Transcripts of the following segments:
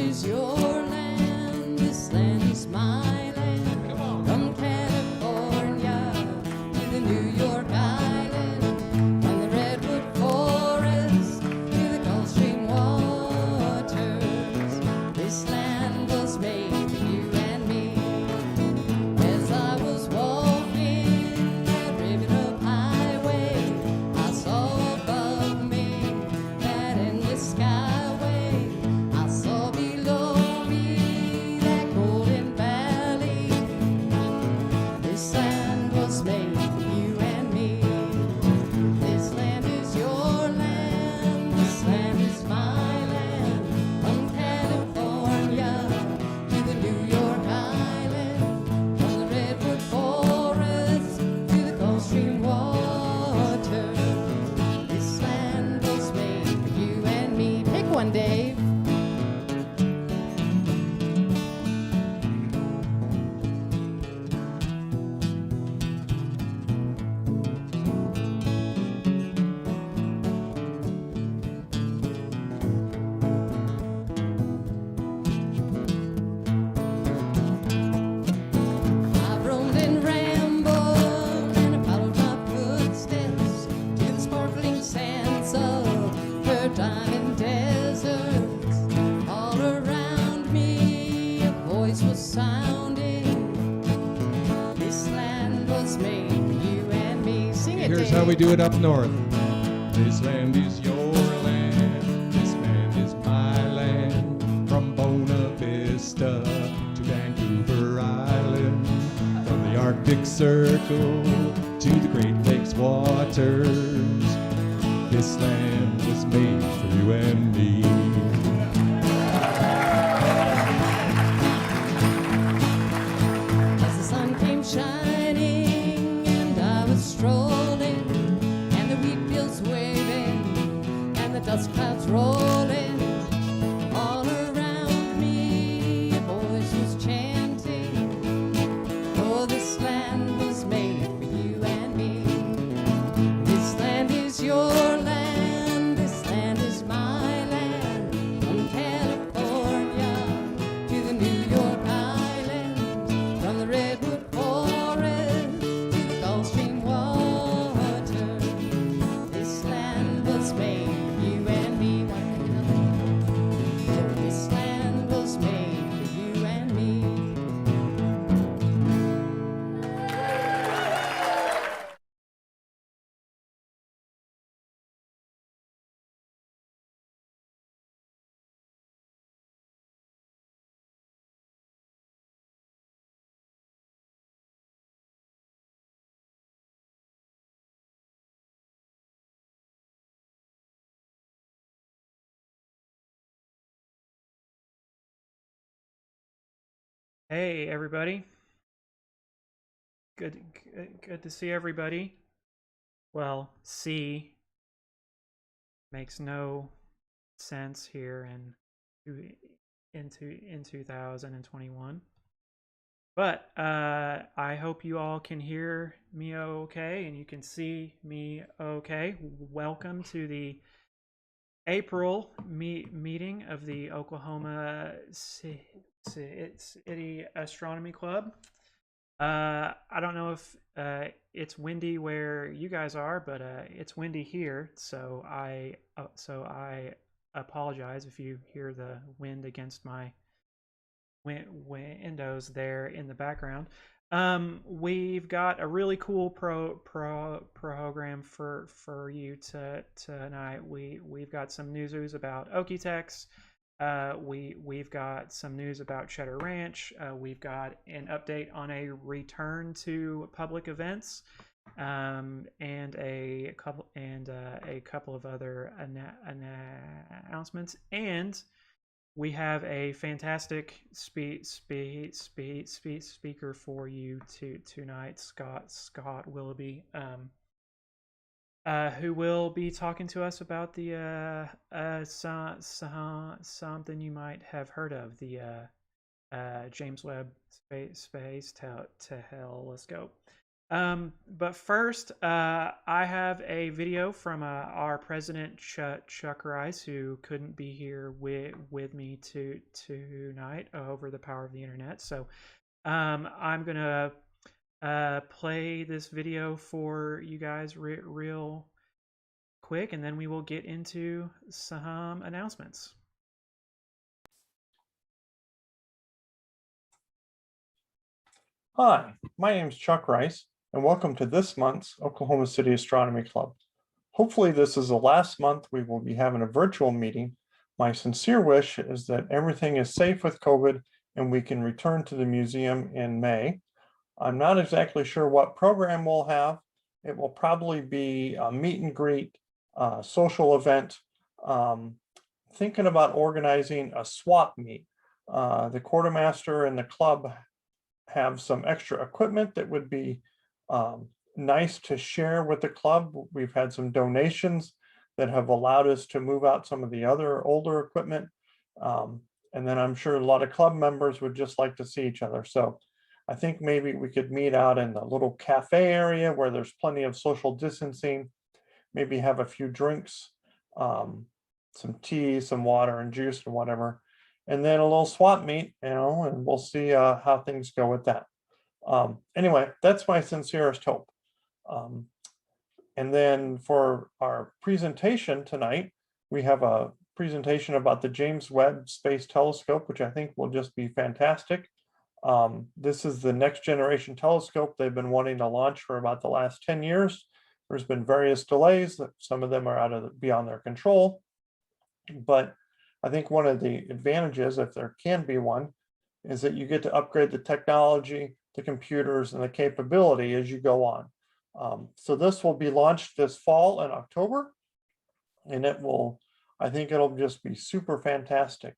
is your land, this land is my land. From California to the New York Island, from the redwood forest to the Gulf Stream waters, this land was made for you and me. As I was walking that ribbon of highway, I saw above me that endless skyway. I saw below me that golden valley. This land was made for you and me. This land is your land, this land is my land. From California to the New York Island, from the redwood forest to the Gulf Stream water, this land was made for you and me. Pick one, Dave. I've roamed and rambled and I followed my footsteps to the sparkling sands of her diamond deserts. All around me a voice was sounding. This land was made for you and me. Sing it, Here's Dave. how we do it up north. This land is your land. This land is my land. From Bona Vista to Vancouver Island. From the Arctic Circle to the Great Lakes waters. This land was made for you and me. As the sun came shining and I was strolling, and the wheat fields waving and the dust clouds rolling, all around me a voice was chanting, oh, this land was made for you and me. This land is your land, this land is my land. From California to the New York Island, from the redwood forest to the Gulf Stream water, this land was made for you and me. This land was made for you and me. Hey everybody. Good to see everybody. Well, see makes no sense here in 2021. But I hope you all can hear me okay and you can see me okay. Welcome to the April meeting of the Oklahoma City Astronomy Club. I don't know if it's windy where you guys are, but it's windy here, so I apologize if you hear the wind against my windows there in the background. We've got a really cool program for you tonight. We've got some news about Okie-Tex. We've got some news about Cheddar Ranch. We've got an update on a return to public events, and a couple of other announcements. And we have a fantastic speaker for you tonight, Scott Willoughby, who will be talking to us about the something you might have heard of, the James Webb Space Telescope. But first, I have a video from our president Chuck Rice, who couldn't be here with me tonight over the power of the internet. So I'm gonna play this video for you guys real quick, and then we will get into some announcements. Hi, my name is Chuck Rice, and welcome to this month's Oklahoma City Astronomy Club. Hopefully this is the last month we will be having a virtual meeting. My sincere wish is that everything is safe with COVID and we can return to the museum in May. I'm not exactly sure what program we'll have. It will probably be a meet and greet, social event, thinking about organizing a swap meet. The quartermaster and the club have some extra equipment that would be nice to share with the club. We've had some donations that have allowed us to move out some of the other older equipment. And then I'm sure a lot of club members would just like to see each other. So I think maybe we could meet out in the little cafe area where there's plenty of social distancing, maybe have a few drinks, some tea, some water and juice and whatever. And then a little swap meet, and we'll see how things go with that. Anyway, that's my sincerest hope. And then for our presentation tonight, we have a presentation about the James Webb Space Telescope, which I think will just be fantastic. This is the next generation telescope they've been wanting to launch for about the last 10 years. There's been various delays. Some of them are beyond their control. But I think one of the advantages, if there can be one, is that you get to upgrade the technology, the computers, and the capability as you go on. So this will be launched this fall in October, and I think it'll just be super fantastic.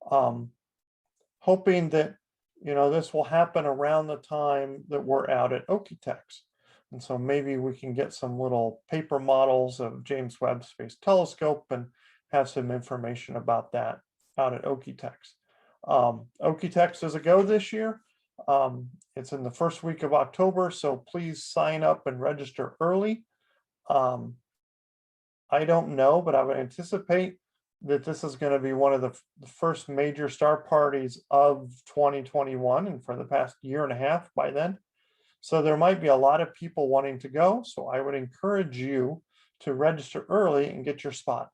Hoping that, this will happen around the time that we're out at Okie-Tex. And so maybe we can get some little paper models of James Webb Space Telescope and have some information about that out at Okie-Tex. Okie-Tex is a go this year. It's in the first week of October, so please sign up and register early. I don't know, but I would anticipate that this is going to be one of the first major star parties of 2021 and for the past year and a half by then. So there might be a lot of people wanting to go. So I would encourage you to register early and get your spot.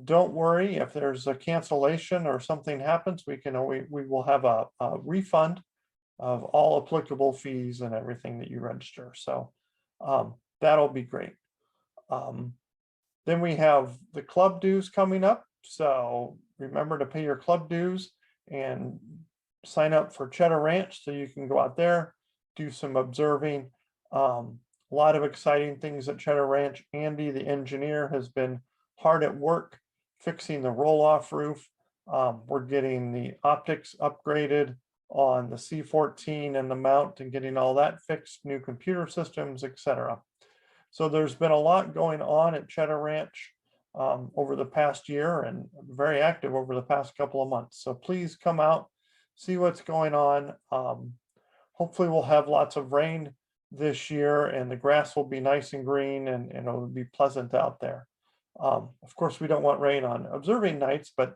Don't worry if there's a cancellation or something happens, we will have a refund of all applicable fees and everything that you register. So that'll be great. Then we have the club dues coming up. So remember to pay your club dues and sign up for Cheddar Ranch so you can go out there, do some observing. A lot of exciting things at Cheddar Ranch. Andy, the engineer, has been hard at work fixing the roll-off roof. We're getting the optics upgraded on the C14 and the mount and getting all that fixed, new computer systems, etc. So there's been a lot going on at Cheddar Ranch over the past year and very active over the past couple of months. So please come out, see what's going on. Hopefully we'll have lots of rain this year and the grass will be nice and green and it'll be pleasant out there. Of course, we don't want rain on observing nights, but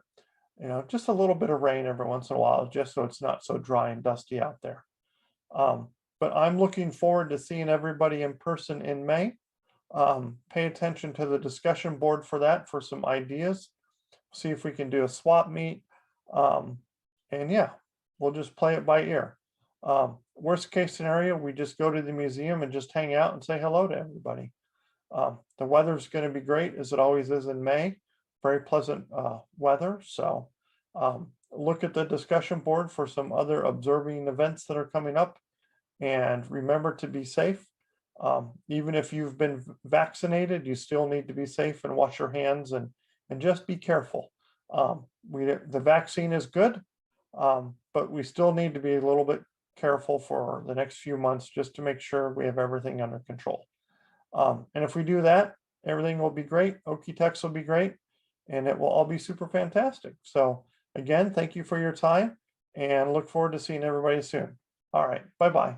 just a little bit of rain every once in a while, just so it's not so dry and dusty out there. But I'm looking forward to seeing everybody in person in May. Pay attention to the discussion board for that, for some ideas. See if we can do a swap meet. And yeah, we'll just play it by ear. Worst case scenario, we just go to the museum and just hang out and say hello to everybody. The weather's going to be great, as it always is in May. Very pleasant weather. So look at the discussion board for some other observing events that are coming up. And remember to be safe. Even if you've been vaccinated, you still need to be safe and wash your hands and just be careful. The vaccine is good, but we still need to be a little bit careful for the next few months just to make sure we have everything under control. And if we do that, everything will be great. Okie-Tex will be great, and it will all be super fantastic. So again, thank you for your time and look forward to seeing everybody soon. All right, bye-bye.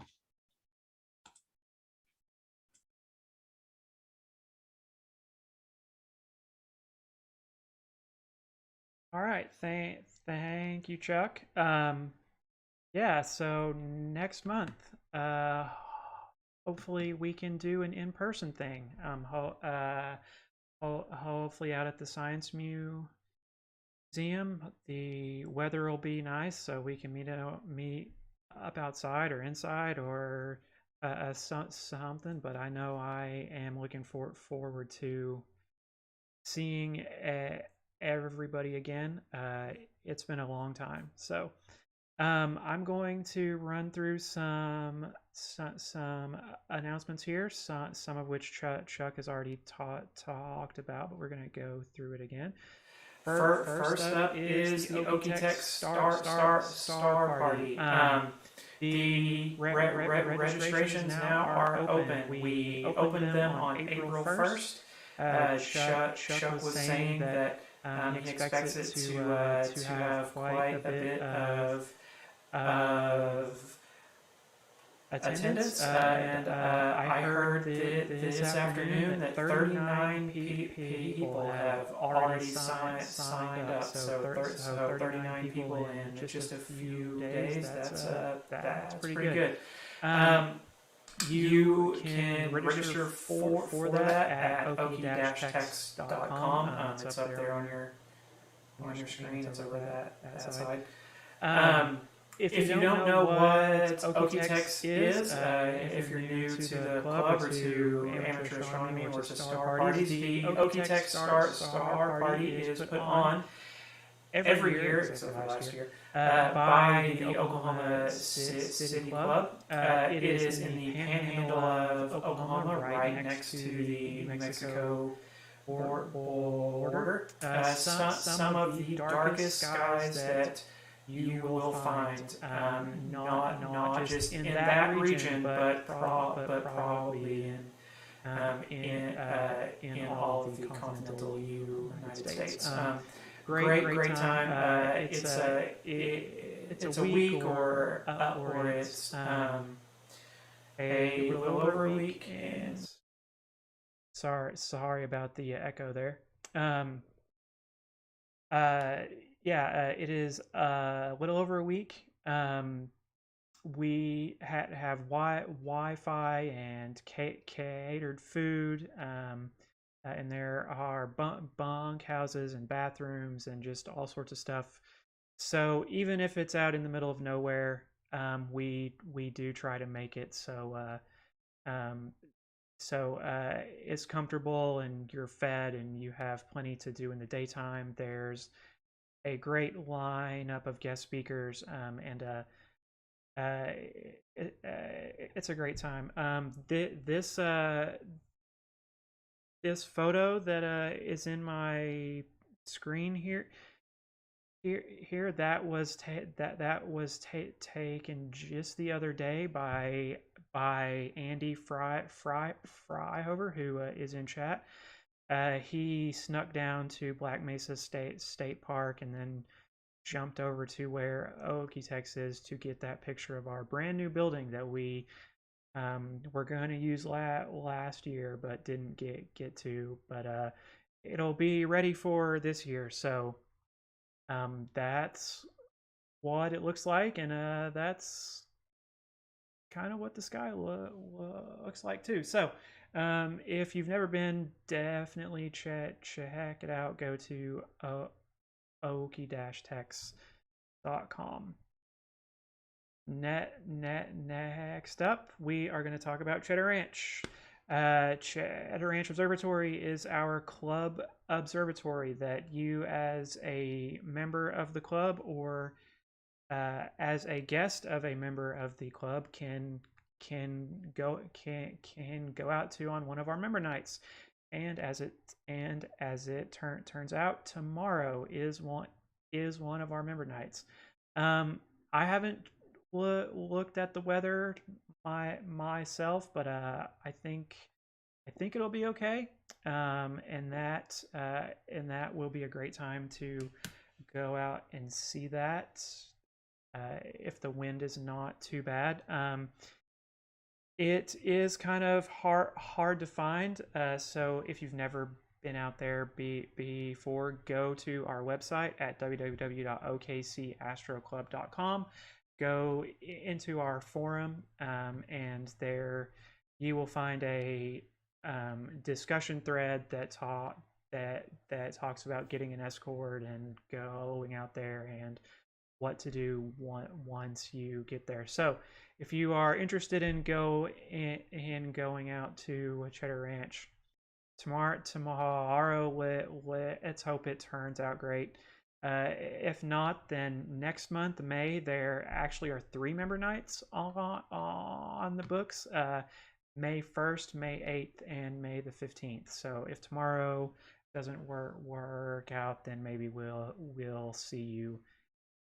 All right. Thank you, Chuck. Yeah, so next month, hopefully we can do an in-person thing. Hopefully out at the Science Museum. The weather will be nice, so we can meet up outside or inside or something. But I know I am looking forward to seeing everybody again. It's been a long time, so I'm going to run through some announcements here. Some of which Chuck has already talked about, but we're going to go through it again. First up is the Okie-Tex Star Party. The registrations now are open. We opened them on April 1st. Chuck was saying that he expects it to have quite a bit of attendance, and I heard this afternoon that 39 people have already signed up. So 39 people in just a few days. That's pretty good. You can register for that at okie-tex.com. It's up there on your screen. It's over that side. If you don't know what Okie-Tex is, if you're new to the club or to amateur astronomy or to star parties, the Okie-Tex Star Party is put on every year, except for last year, by the Oklahoma City Club. It is in the panhandle of Oklahoma, right next to the New Mexico border. Some of the darkest skies that you will find, not just in that region, but probably in all of the continental United States. Great time. It's a week or it's a little over a week. And sorry about the echo there. It is a little over a week. We have Wi-Fi and catered food, and there are bunk houses and bathrooms and just all sorts of stuff. So even if it's out in the middle of nowhere, we do try to make it so it's comfortable and you're fed and you have plenty to do in the daytime. There's a great lineup of guest speakers, and it's a great time. This photo that is in my screen here that was taken just the other day by Andy Fryhover, who is in chat. He snuck down to Black Mesa State Park and then jumped over to where Okie-Tex is to get that picture of our brand new building that we were going to use last year but didn't get to. But it'll be ready for this year. So that's what it looks like, and that's kind of what the sky looks like too. So if you've never been, definitely check it out. Go to okie-tex.com. Next up, we are going to talk about Cheddar Ranch. Cheddar Ranch Observatory is our club observatory that you, as a member of the club or as a guest of a member of the club, can go out to on one of our member nights. And as it turns out, tomorrow is one of our member nights. I haven't looked at the weather myself, but I think it'll be okay. And that will be a great time to go out and see that if the wind is not too bad. It is kind of hard to find. So if you've never been out there before, go to our website at www.okcastroclub.com. Go into our forum, and there you will find a discussion thread that talks about getting an escort and going out there and what to do once you get there. So if you are interested in going out to Cheddar Ranch tomorrow, let's hope it turns out great. If not, then next month, May, there actually are 3 member nights on the books. May 1st, May 8th, and May the 15th. So if tomorrow doesn't work out, then maybe we'll see you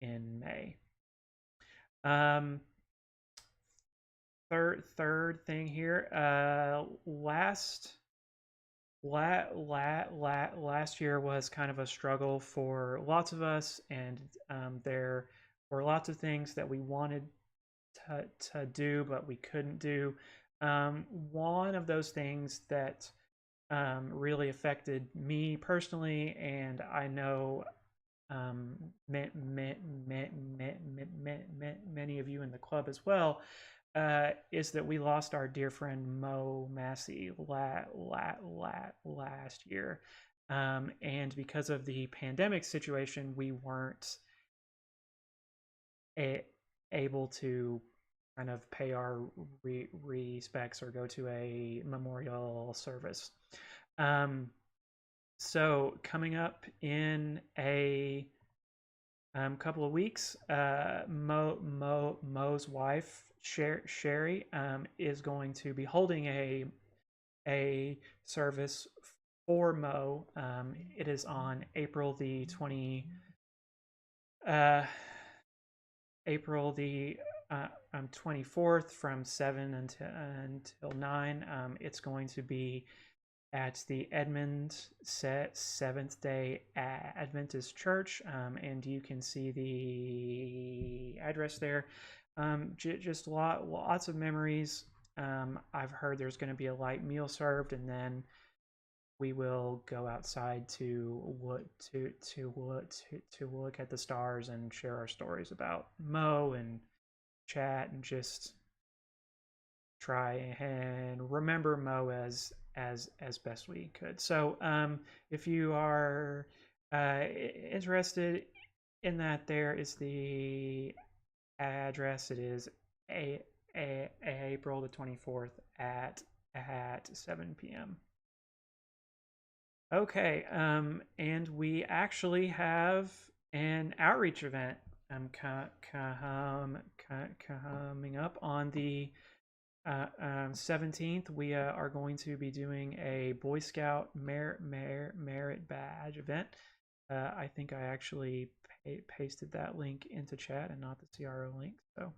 in May. Third thing here, last year was kind of a struggle for lots of us, and there were lots of things that we wanted to do but we couldn't do. One of those things that really affected me personally, and I know many of you in the club as well, is that we lost our dear friend Mo Massey last year. And because of the pandemic situation, we weren't able to kind of pay our respects or go to a memorial service. So coming up in a couple of weeks, Mo's wife, Sherry, is going to be holding a service for Mo. It is on April the 24th from 7 until 9. It's going to be at the Edmond Seventh-day Adventist Church, and you can see the address there. Just lots of memories. I've heard there's going to be a light meal served, and then we will go outside to look at the stars and share our stories about Mo and chat and just try and remember Mo as best we could. So if you are interested in that, there is the address. It is April the 24th at 7 p.m. Okay, and we actually have an outreach event coming up on the 17th. We are going to be doing a Boy Scout merit badge event. I think I actually pasted that link into chat and not the CRO link. So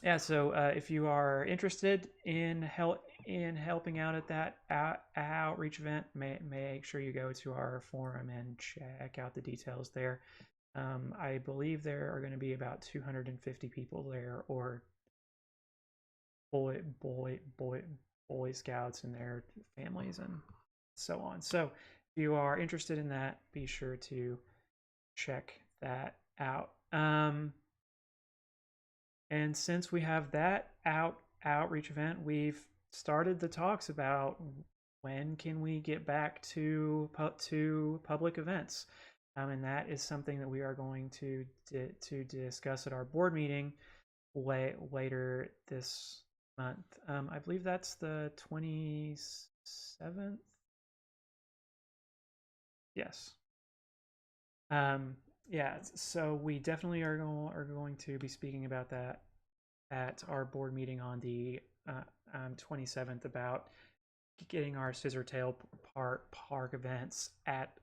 yeah, so if you are interested in helping out at that outreach event, make sure you go to our forum and check out the details there. I believe there are going to be about 250 people there, or Boy Scouts and their families and so on. So if you are interested in that, be sure to check that out. And since we have that outreach event, we've started the talks about when can we get back to public events. And that is something that we are going to discuss at our board meeting later this month. I believe that's the 27th. Yes. Yeah, so we definitely are going to be speaking about that at our board meeting on the 27th, about getting our Scissortail Park events at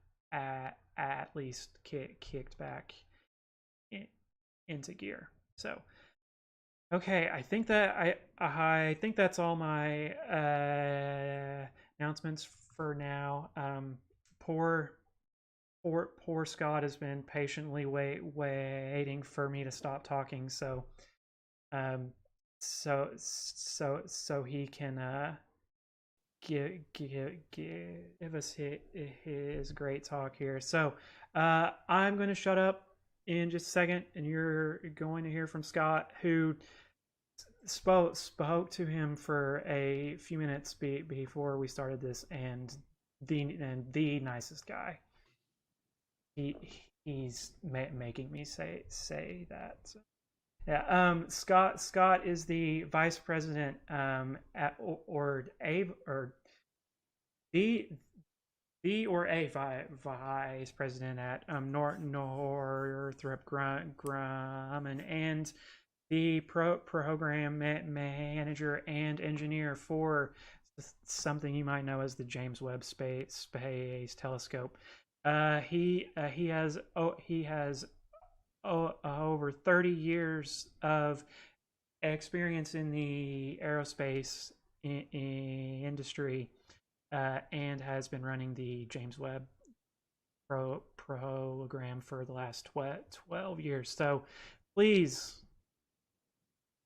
least kicked back into gear. So okay, I think that's all my announcements for now. Poor Scott has been patiently waiting for me to stop talking, so he can give us his great talk here. So I'm going to shut up in just a second, and you're going to hear from Scott, who spoke to him for a few minutes before we started this, and the nicest guy. He's making me say that. So. Yeah, Scott is the vice president at or the vice president at Northrop Grumman, and the program manager and engineer for something you might know as the James Webb Space Telescope. He has over 30 years of experience in the aerospace industry, and has been running the James Webb program for the last 12 years. So please,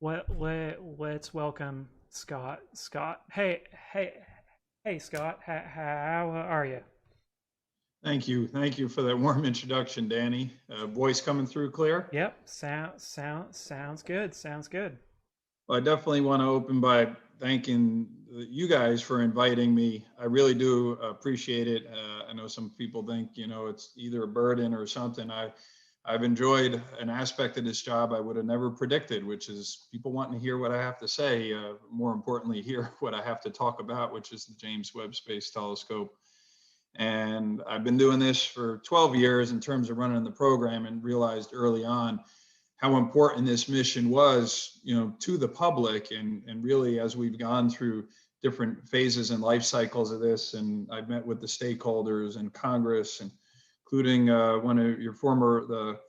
let's welcome Scott. Hey, Scott, how are you? Thank you for that warm introduction, Danny. Voice coming through clear? Yep, sounds good. Well, I definitely want to open by thanking you guys for inviting me. I really do appreciate it. I know some people think, it's either a burden or something. I've enjoyed an aspect of this job I would have never predicted, which is people wanting to hear what I have to say. More importantly, hear what I have to talk about, which is the James Webb Space Telescope. And I've been doing this for 12 years in terms of running the program, and realized early on how important this mission was, to the public. And really, as we've gone through different phases and life cycles of this, and I've met with the stakeholders and Congress, and including one of the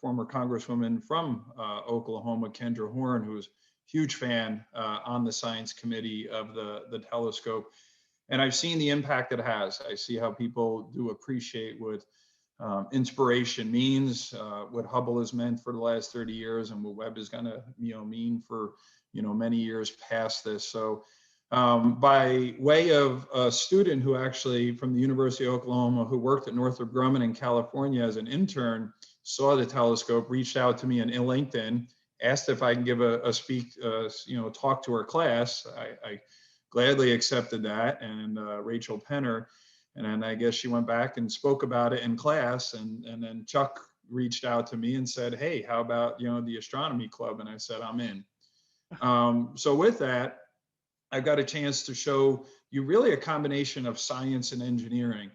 former Congresswoman from Oklahoma, Kendra Horn, who was a huge fan on the science committee of the telescope. And I've seen the impact it has. I see how people do appreciate what inspiration means, what Hubble has meant for the last 30 years, and what Webb is going to mean for many years past this. So by way of a student who actually from the University of Oklahoma, who worked at Northrop Grumman in California as an intern, saw the telescope, reached out to me on LinkedIn, asked if I can give a talk to her class. I gladly accepted that, and Rachel Penner, and then I guess she went back and spoke about it in class, and then Chuck reached out to me and said, hey, how about the astronomy club? And I said, I'm in. So with that, I've got a chance to show you really a combination of science and engineering.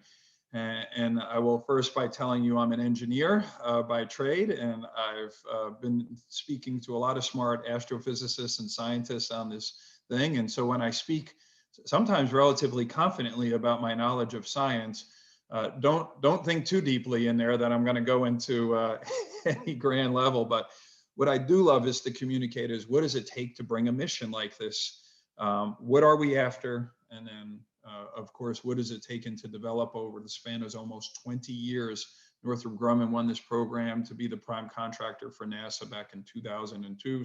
And I will first by telling you I'm an engineer by trade, and I've been speaking to a lot of smart astrophysicists and scientists on this thing. And so when I speak sometimes relatively confidently about my knowledge of science, don't think too deeply in there that I'm going to go into any grand level. But what I do love is to communicate is, what does it take to bring a mission like this? What are we after? And then, of course, what has it taken to develop over the span of almost 20 years? Northrop Grumman won this program to be the prime contractor for NASA back in 2002.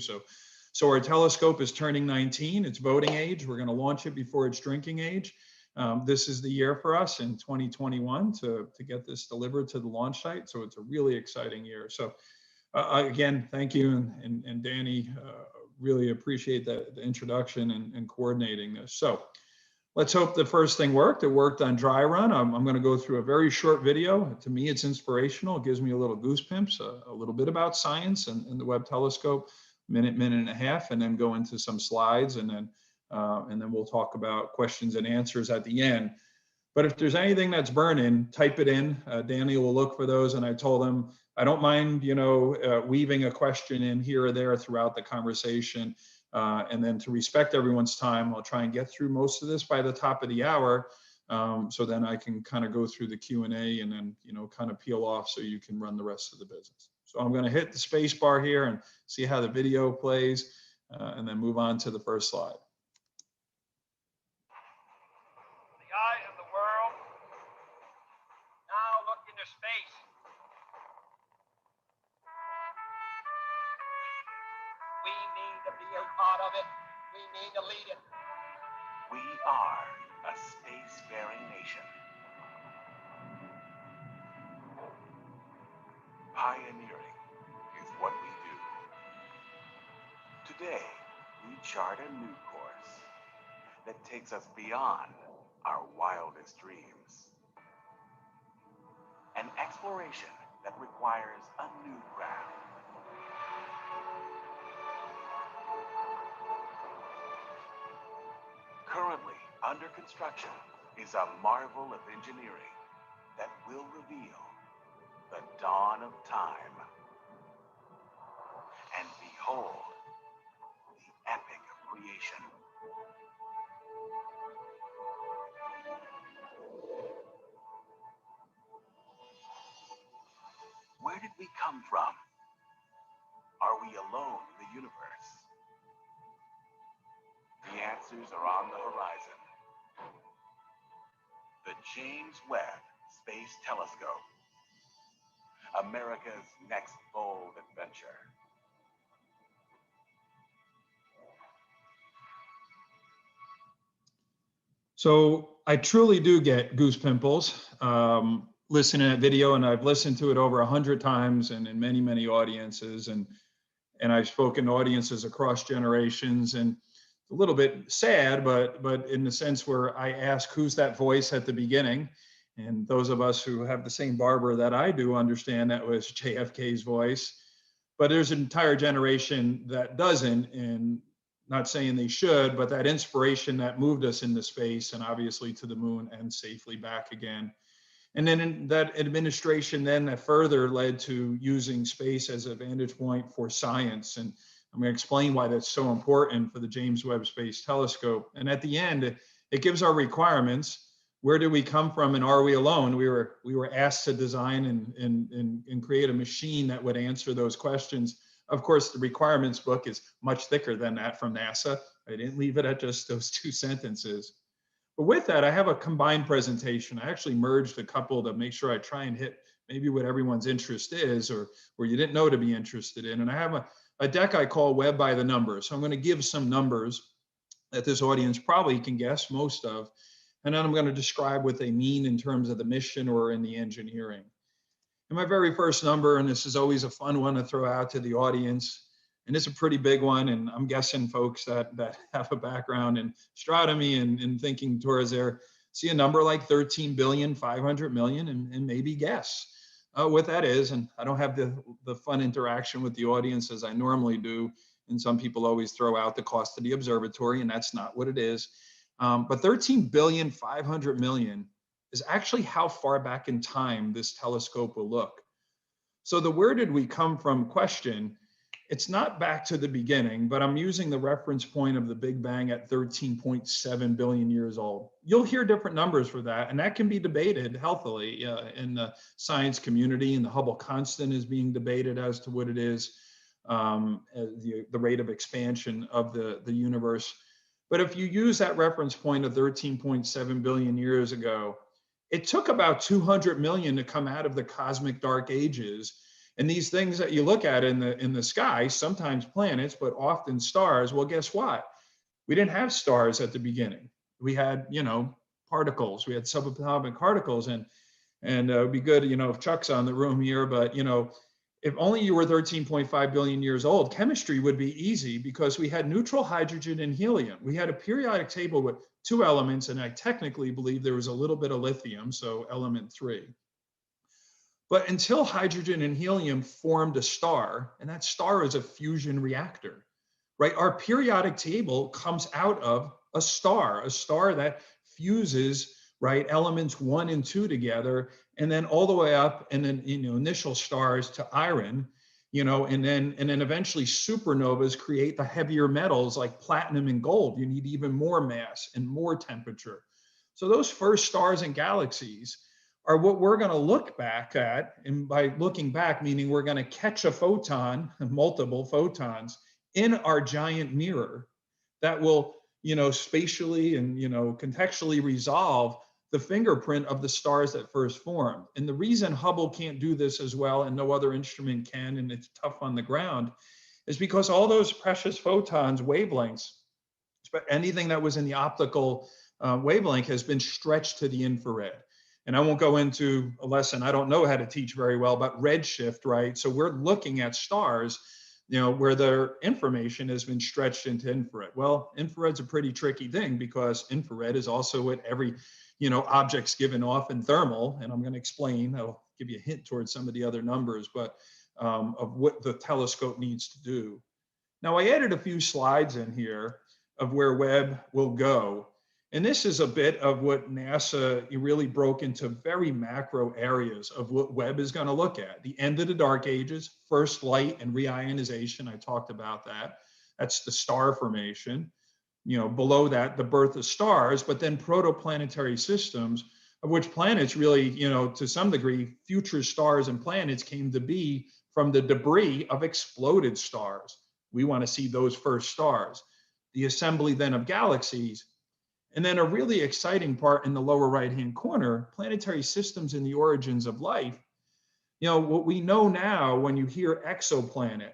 So our telescope is turning 19. It's voting age. We're going to launch it before it's drinking age. This is the year for us in 2021 to get this delivered to the launch site. So it's a really exciting year. So again, thank you. And Danny, really appreciate the introduction and coordinating this. So let's hope the first thing worked. It worked on dry run. I'm going to go through a very short video. To me, it's inspirational. It gives me a little goosebumps, a little bit about science and the Webb telescope. Minute and a half, and then go into some slides, and then we'll talk about questions and answers at the end. But if there's anything that's burning, type it in. Danny will look for those, and I told him I don't mind, weaving a question in here or there throughout the conversation, and then to respect everyone's time, I'll try and get through most of this by the top of the hour, so then I can kind of go through the Q&A and then kind of peel off so you can run the rest of the business. So I'm going to hit the space bar here and see how the video plays, and then move on to the first slide. The eye of the world now look into space. We mean to be a part of it. We mean to lead it. We are a spacefaring nation. Pioneering is what we do. Today, we chart a new course that takes us beyond our wildest dreams. An exploration that requires a new ground. Currently under construction is a marvel of engineering that will reveal the dawn of time. And behold, the epic of creation. Where did we come from? Are we alone in the universe? The answers are on the horizon. The James Webb Space Telescope. America's next bold adventure. So I truly do get goose pimples listening to that video, and I've listened to it over 100 times and in many, many audiences, and I've spoken to audiences across generations, and a little bit sad, but in the sense where I ask who's that voice at the beginning, and those of us who have the same barber that I do understand that was JFK's voice, but there's an entire generation that doesn't, and not saying they should, but that inspiration that moved us into space and obviously to the moon and safely back again. And then in that administration then that further led to using space as a vantage point for science. And I'm going to explain why that's so important for the James Webb Space Telescope. And at the end, it gives our requirements. Where did we come from and are we alone? We were asked to design and create a machine that would answer those questions. Of course, the requirements book is much thicker than that from NASA. I didn't leave it at just those 2 sentences. But with that, I have a combined presentation. I actually merged a couple to make sure I try and hit maybe what everyone's interest is or you didn't know to be interested in. And I have a deck I call Web by the Numbers. So I'm going to give some numbers that this audience probably can guess most of. And then I'm going to describe what they mean in terms of the mission or in the engineering. And my very first number, and this is always a fun one to throw out to the audience, and it's a pretty big one, and I'm guessing folks that have a background in astronomy and thinking towards there, see a number like 13,500,000,000 and maybe guess what that is. And I don't have the fun interaction with the audience as I normally do, and some people always throw out the cost of the observatory, and that's not what it is. But 13,500,000,000 is actually how far back in time this telescope will look. So the where did we come from question, it's not back to the beginning, but I'm using the reference point of the Big Bang at 13.7 billion years old. You'll hear different numbers for that, and that can be debated healthily in the science community, and the Hubble constant is being debated as to what it is, the rate of expansion of the universe. But if you use that reference point of 13.7 billion years ago, it took about 200 million to come out of the cosmic dark ages. And these things that you look at in the sky, sometimes planets, but often stars, well, guess what? We didn't have stars at the beginning. We had, particles. We had subatomic particles. And it would be good, if Chuck's on the room here, but, if only you were 13.5 billion years old, chemistry would be easy because we had neutral hydrogen and helium. We had a periodic table with 2 elements, and I technically believe there was a little bit of lithium, so element 3. But until hydrogen and helium formed a star, and that star is a fusion reactor, right? Our periodic table comes out of a star that fuses, right, elements 1 and 2 together, and then all the way up, and then initial stars to iron, and then eventually supernovas create the heavier metals like platinum and gold. You need even more mass and more temperature. So those first stars and galaxies are what we're going to look back at, and by looking back, meaning we're going to catch a photon, multiple photons, in our giant mirror that will, spatially and contextually resolve the fingerprint of the stars that first formed. And the reason Hubble can't do this as well, and no other instrument can, and it's tough on the ground, is because all those precious photons, wavelengths, anything that was in the optical wavelength has been stretched to the infrared. And I won't go into a lesson I don't know how to teach very well, but redshift, right? So we're looking at stars, where their information has been stretched into infrared. Well, infrared's a pretty tricky thing because infrared is also what every, object's given off in thermal. And I'm going to explain, I'll give you a hint towards some of the other numbers, but of what the telescope needs to do. Now, I added a few slides in here of where Webb will go. And this is a bit of what NASA really broke into very macro areas of what Webb is going to look at. The end of the dark ages, first light and reionization, I talked about that. That's the star formation. Below that, the birth of stars, but then protoplanetary systems, of which planets really, to some degree, future stars and planets came to be from the debris of exploded stars. We want to see those first stars. The assembly then of galaxies. And then a really exciting part in the lower right-hand corner, planetary systems and the origins of life. What we know now when you hear exoplanet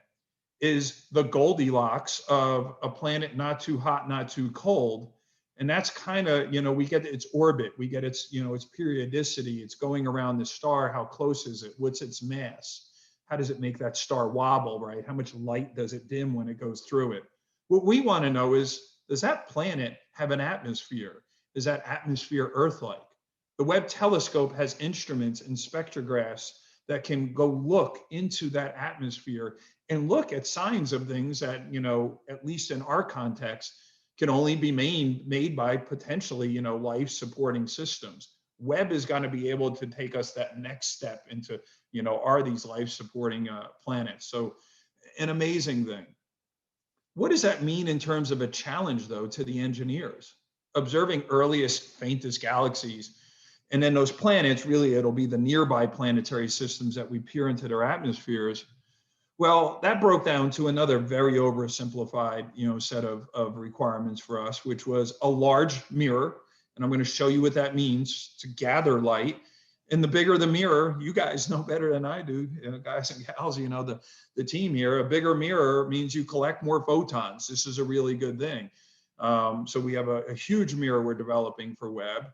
is the Goldilocks of a planet not too hot, not too cold. And that's kind of, we get its orbit, we get its, its periodicity, it's going around the star, how close is it, what's its mass? How does it make that star wobble, right? How much light does it dim when it goes through it? What we want to know is, does that planet have an atmosphere? Is that atmosphere Earth-like? The Webb telescope has instruments and spectrographs that can go look into that atmosphere and look at signs of things that, at least in our context, can only be made by potentially, life-supporting systems. Webb is going to be able to take us that next step into, are these life-supporting planets? So an amazing thing. What does that mean in terms of a challenge, though, to the engineers? Observing earliest, faintest galaxies, and then those planets, really, it'll be the nearby planetary systems that we peer into their atmospheres. Well, that broke down to another very oversimplified, set of requirements for us, which was a large mirror. And I'm going to show you what that means to gather light. And the bigger the mirror, you guys know better than I do, guys and gals, the team here, a bigger mirror means you collect more photons. This is a really good thing. So we have a huge mirror we're developing for Webb.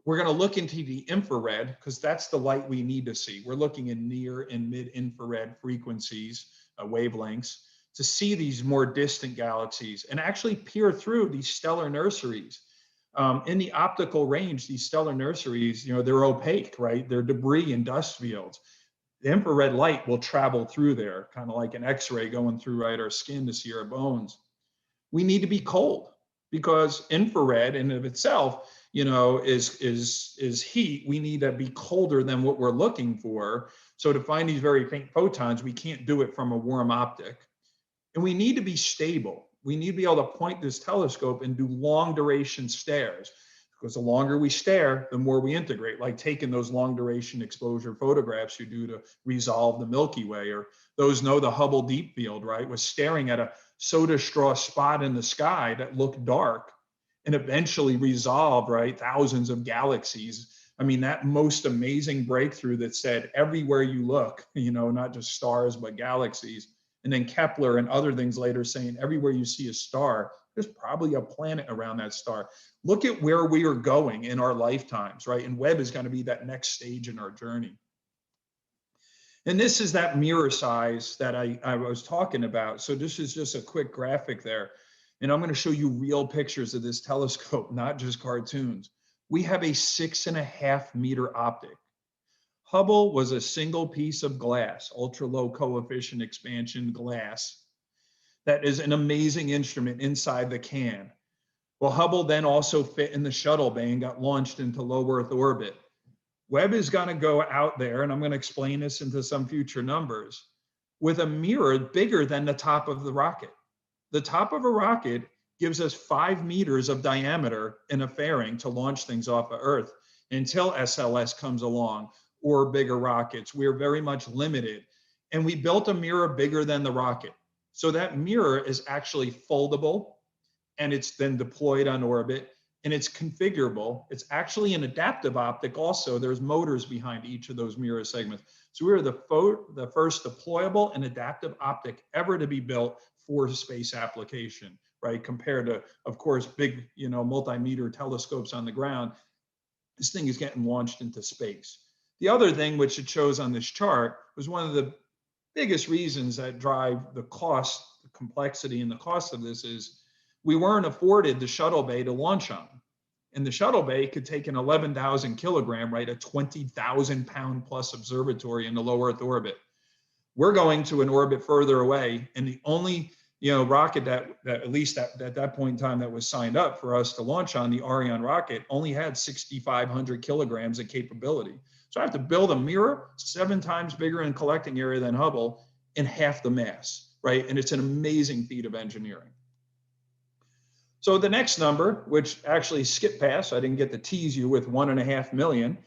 We're going to look into the infrared because that's the light we need to see. We're looking in near and mid infrared frequencies, wavelengths, to see these more distant galaxies and actually peer through these stellar nurseries. In the optical range, these stellar nurseries, they're opaque, right? They're debris and dust fields. The infrared light will travel through there, kind of like an X-ray going through, right, our skin to see our bones. We need to be cold because infrared in and of itself, is heat. We need to be colder than what we're looking for. So to find these very faint photons, we can't do it from a warm optic. And we need to be stable. We need to be able to point this telescope and do long duration stares, because the longer we stare, the more we integrate, like taking those long duration exposure photographs you do to resolve the Milky Way, or those know the Hubble Deep Field, right? Was staring at a soda straw spot in the sky that looked dark and eventually resolved, right? Thousands of galaxies. I mean, that most amazing breakthrough that said everywhere you look, not just stars, but galaxies. And then Kepler and other things later saying everywhere you see a star, there's probably a planet around that star. Look at where we are going in our lifetimes, right? And Webb is going to be that next stage in our journey. And this is that mirror size that I was talking about. So this is just a quick graphic there. And I'm going to show you real pictures of this telescope, not just cartoons. We have a 6.5 meter optic. Hubble was a single piece of glass, ultra low coefficient expansion glass. That is an amazing instrument inside the can. Well, Hubble then also fit in the shuttle bay and got launched into low Earth orbit. Webb is going to go out there, and I'm going to explain this into some future numbers, with a mirror bigger than the top of the rocket. The top of a rocket gives us 5 meters of diameter in a fairing to launch things off of Earth until SLS comes along, or bigger rockets. We're very much limited. And we built a mirror bigger than the rocket. So that mirror is actually foldable, and it's then deployed on orbit, and it's configurable. It's actually an adaptive optic also. There's motors behind each of those mirror segments. So we're the first deployable and adaptive optic ever to be built for space application. right? Compared to, of course, big, multimeter telescopes on the ground. This thing is getting launched into space. The other thing, which it shows on this chart, was one of the biggest reasons that drive the cost, the complexity and the cost of this is we weren't afforded the shuttle bay to launch on. And the shuttle bay could take an 11,000 kilogram, right, a 20,000 pound plus observatory in the low Earth orbit. We're going to an orbit further away, and the only rocket that at least at that point in time that was signed up for us to launch on, the Ariane rocket, only had 6,500 kilograms of capability. So I have to build a mirror 7 times bigger in collecting area than Hubble in half the mass, right? And it's an amazing feat of engineering. So the next number, which actually skipped past, I didn't get to tease you with 1.5 million,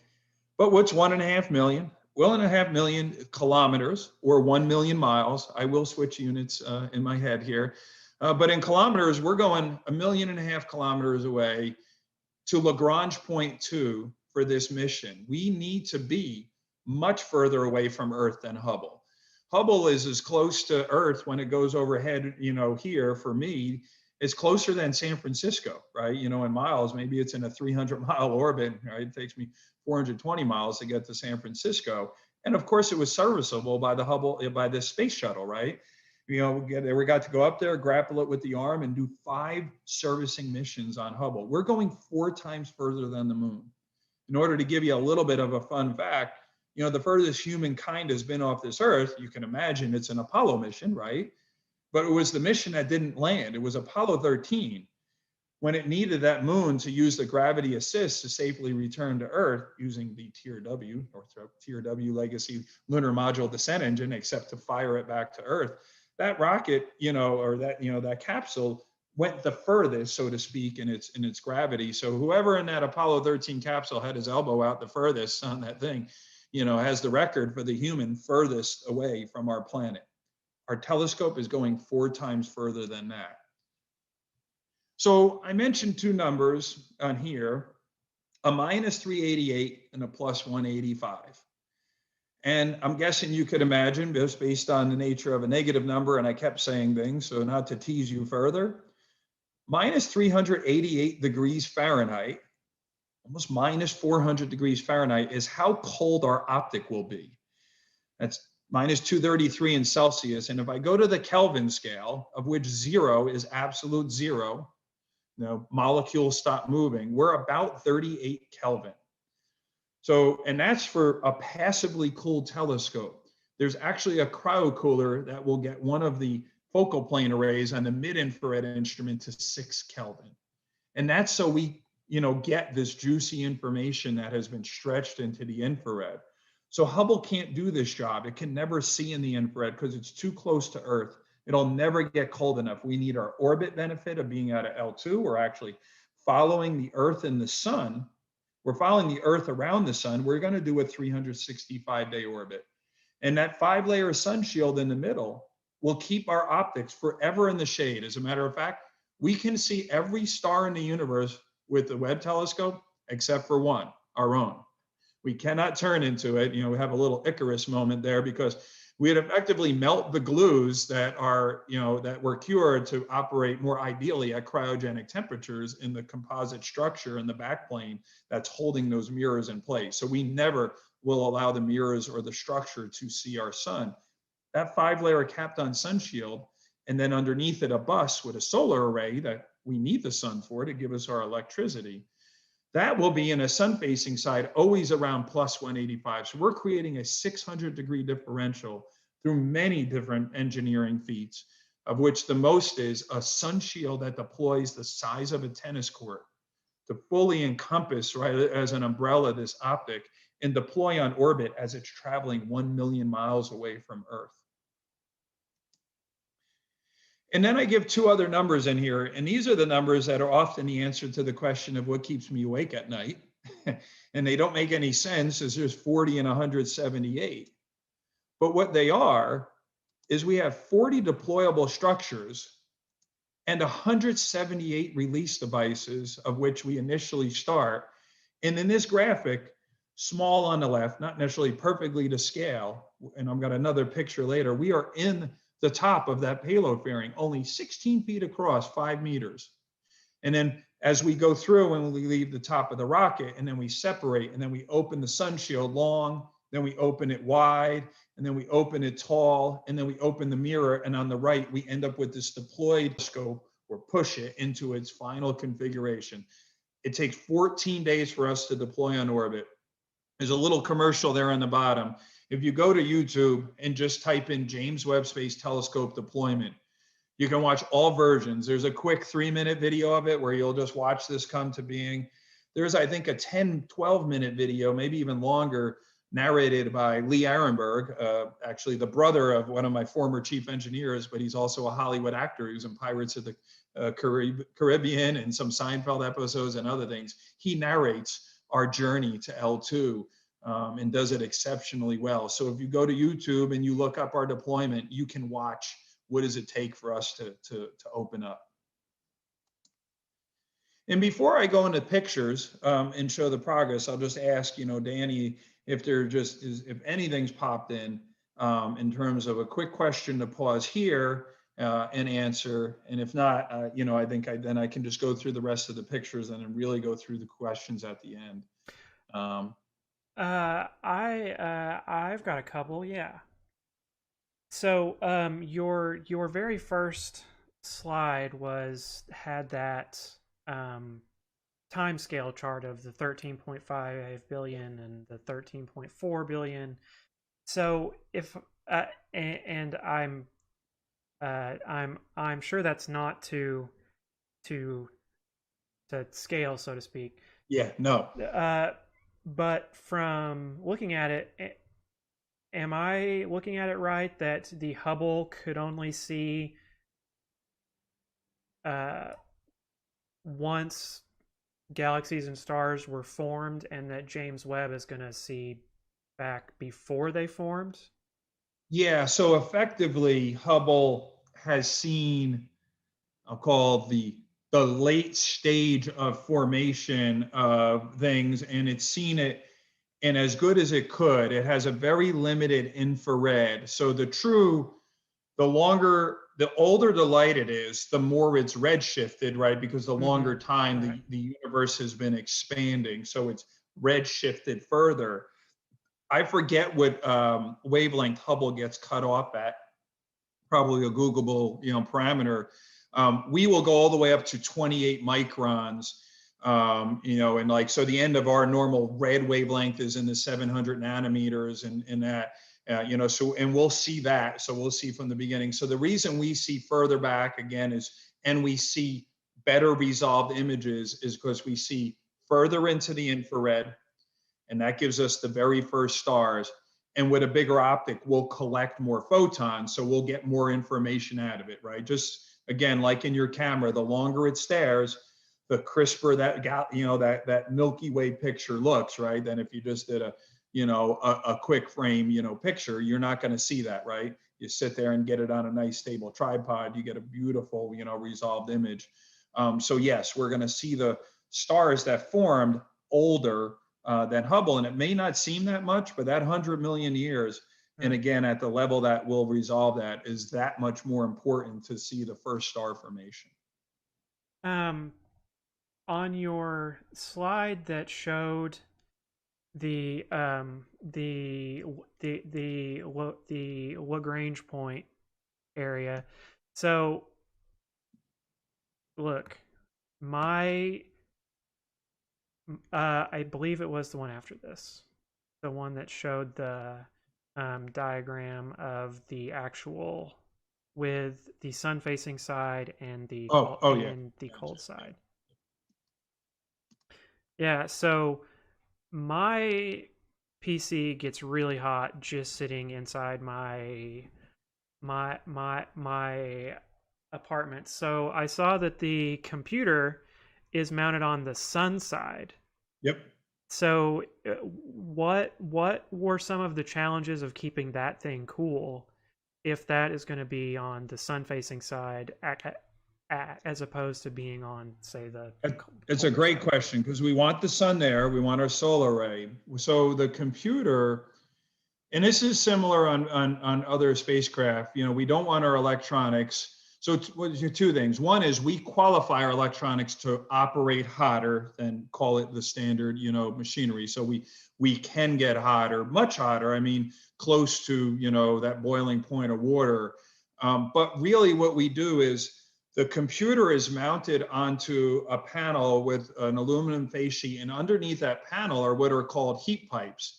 but what's 1.5 million? 1.5 million kilometers or 1 million miles. I will switch units in my head here. But in kilometers, we're going 1.5 million kilometers away to Lagrange point 2 for this mission. We need to be much further away from Earth than Hubble. Hubble is as close to Earth when it goes overhead, here for me, it's closer than San Francisco, right? In miles, maybe it's in a 300-mile orbit, right? It takes me 420 miles to get to San Francisco. And of course, it was serviceable by the space shuttle, right? We got to go up there, grapple it with the arm, and do 5 servicing missions on Hubble. We're going 4 times further than the moon. In order to give you a little bit of a fun fact, the furthest humankind has been off this Earth, you can imagine it's an Apollo mission, right? But it was the mission that didn't land. It was Apollo 13. When it needed that moon to use the gravity assist to safely return to Earth using the TRW, Northrop TRW Legacy Lunar Module Descent Engine, except to fire it back to Earth, that rocket, that capsule went the furthest, so to speak, in its gravity. So whoever in that Apollo 13 capsule had his elbow out the furthest on that thing, has the record for the human furthest away from our planet. Our telescope is going 4 times further than that. So I mentioned 2 numbers on here, a -388 and a +185. And I'm guessing you could imagine, just based on the nature of a negative number, and I kept saying things, so not to tease you further, -388 degrees Fahrenheit, almost -400 degrees Fahrenheit, is how cold our optic will be. That's -233 in Celsius. And if I go to the Kelvin scale, of which 0 is absolute 0, molecules stop moving, we're about 38 Kelvin. So, and that's for a passively cooled telescope. There's actually a cryocooler that will get one of the focal plane arrays on the mid-infrared instrument to 6 Kelvin. And that's so we, get this juicy information that has been stretched into the infrared. So Hubble can't do this job. It can never see in the infrared because it's too close to Earth. It'll never get cold enough. We need our orbit benefit of being out of L2. We're actually following the Earth and the sun. We're following the Earth around the sun. We're going to do a 365-day orbit. And that 5-layer sun shield in the middle will keep our optics forever in the shade. As a matter of fact, we can see every star in the universe with the Webb telescope, except for one, our own. We cannot turn into it. We have a little Icarus moment there because we'd effectively melt the glues that are, that were cured to operate more ideally at cryogenic temperatures in the composite structure in the backplane that's holding those mirrors in place. So we never will allow the mirrors or the structure to see our sun. That 5-layer Kapton sun shield, and then underneath it a bus with a solar array that we need the sun for to give us our electricity. That will be in a sun-facing side, always around +185. So we're creating a 600-degree differential through many different engineering feats, of which the most is a sun shield that deploys the size of a tennis court to fully encompass, right, as an umbrella, this optic, and deploy on orbit as it's traveling 1 million miles away from Earth. And then I give 2 other numbers in here, and these are the numbers that are often the answer to the question of what keeps me awake at night. And they don't make any sense, as there's 40 and 178. But what they are is we have 40 deployable structures and 178 release devices, of which we initially start. And in this graphic, small on the left, not necessarily perfectly to scale, and I've got another picture later, we are in the top of that payload fairing, only 16 feet across, 5 meters. And then as we go through and we leave the top of the rocket, and then we separate, and then we open the sun shield long, then we open it wide, and then we open it tall, and then we open the mirror, and on the right, we end up with this deployed scope or push it into its final configuration. It takes 14 days for us to deploy on orbit. There's a little commercial there on the bottom. If you go to YouTube and just type in James Webb Space Telescope deployment, you can watch all versions. There's a quick 3-minute video of it where you'll just watch this come to being. There's, I think, a 10, 12-minute video, maybe even longer, narrated by Lee Arenberg, actually the brother of one of my former chief engineers, but he's also a Hollywood actor. He was in Pirates of the Caribbean and some Seinfeld episodes and other things. He narrates our journey to L2 and does it exceptionally well. So if you go to YouTube and you look up our deployment, you can watch what does it take for us to open up. And before I go into pictures and show the progress, I'll just ask, Danny, if if anything's popped in terms of a quick question to pause here and answer. And if not, I think then I can just go through the rest of the pictures and then really go through the questions at the end. I've got a couple, yeah. So your very first slide had that time scale chart of the 13.5 billion and the 13.4 billion. So if and I'm sure that's not to scale, so to speak. Yeah, no. But from looking at it, am I looking at it right that the Hubble could only see once galaxies and stars were formed, and that James Webb is going to see back before they formed? Yeah, so effectively Hubble has seen, I'll call the late stage of formation of things, and it's seen it in as good as it could. It has a very limited infrared. So the older the light it is, the more it's redshifted, right? Because the longer time the universe has been expanding. So it's redshifted further. I forget what wavelength Hubble gets cut off at, probably a Googleable, parameter. We will go all the way up to 28 microns, and so the end of our normal red wavelength is in the 700 nanometers and that, and we'll see that. So we'll see from the beginning. So the reason we see further back again and we see better resolved images is because we see further into the infrared, and that gives us the very first stars. And with a bigger optic, we'll collect more photons, so we'll get more information out of it, right? Just again, like in your camera, the longer it stares, the crisper that Milky Way picture looks, right? Than if you just did a quick frame, picture, you're not going to see that, right? You sit there and get it on a nice stable tripod, you get a beautiful, resolved image. So yes, we're going to see the stars that formed older than Hubble, and it may not seem that much, but that 100 million years, and again, at the level that will resolve that, is that much more important to see the first star formation. On your slide that showed the Lagrange point area, so look, I believe it was the one after this, the one that showed the diagram of the actual with the sun facing side and the cold side. Yeah, so my PC gets really hot just sitting inside my apartment. So I saw that the computer is mounted on the sun side. Yep. So what were some of the challenges of keeping that thing cool if that is going to be on the sun facing side as opposed to being on, say, It's a great question, because we want the sun there, we want our solar array. So the computer, And this is similar on other spacecraft. You know, we don't want our electronics. So two things. One is we qualify our electronics to operate hotter than, call it, the standard, you know, machinery. So we can get hotter, much hotter. I mean, close to, you know, that boiling point of water. But really what we do is the computer is mounted onto a panel with an aluminum face sheet, and underneath that panel are what are called heat pipes.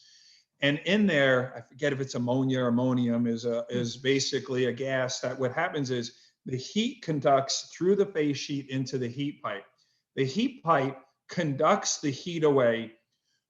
And in there, I forget if it's ammonia or ammonium, is basically a gas that what happens is the heat conducts through the face sheet into the heat pipe. The heat pipe conducts the heat away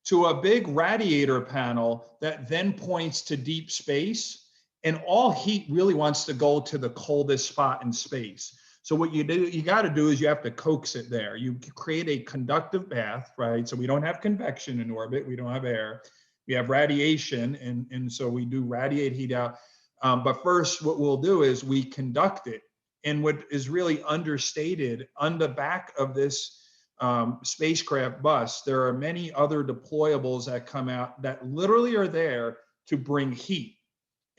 to a big radiator panel that then points to deep space. And all heat really wants to go to the coldest spot in space. So what you got to do is you have to coax it there. You create a conductive bath, right? So we don't have convection in orbit. We don't have air. We have radiation, and so we do radiate heat out. But first, what we'll do is we conduct it. And what is really understated, on the back of this spacecraft bus, there are many other deployables that come out that literally are there to bring heat.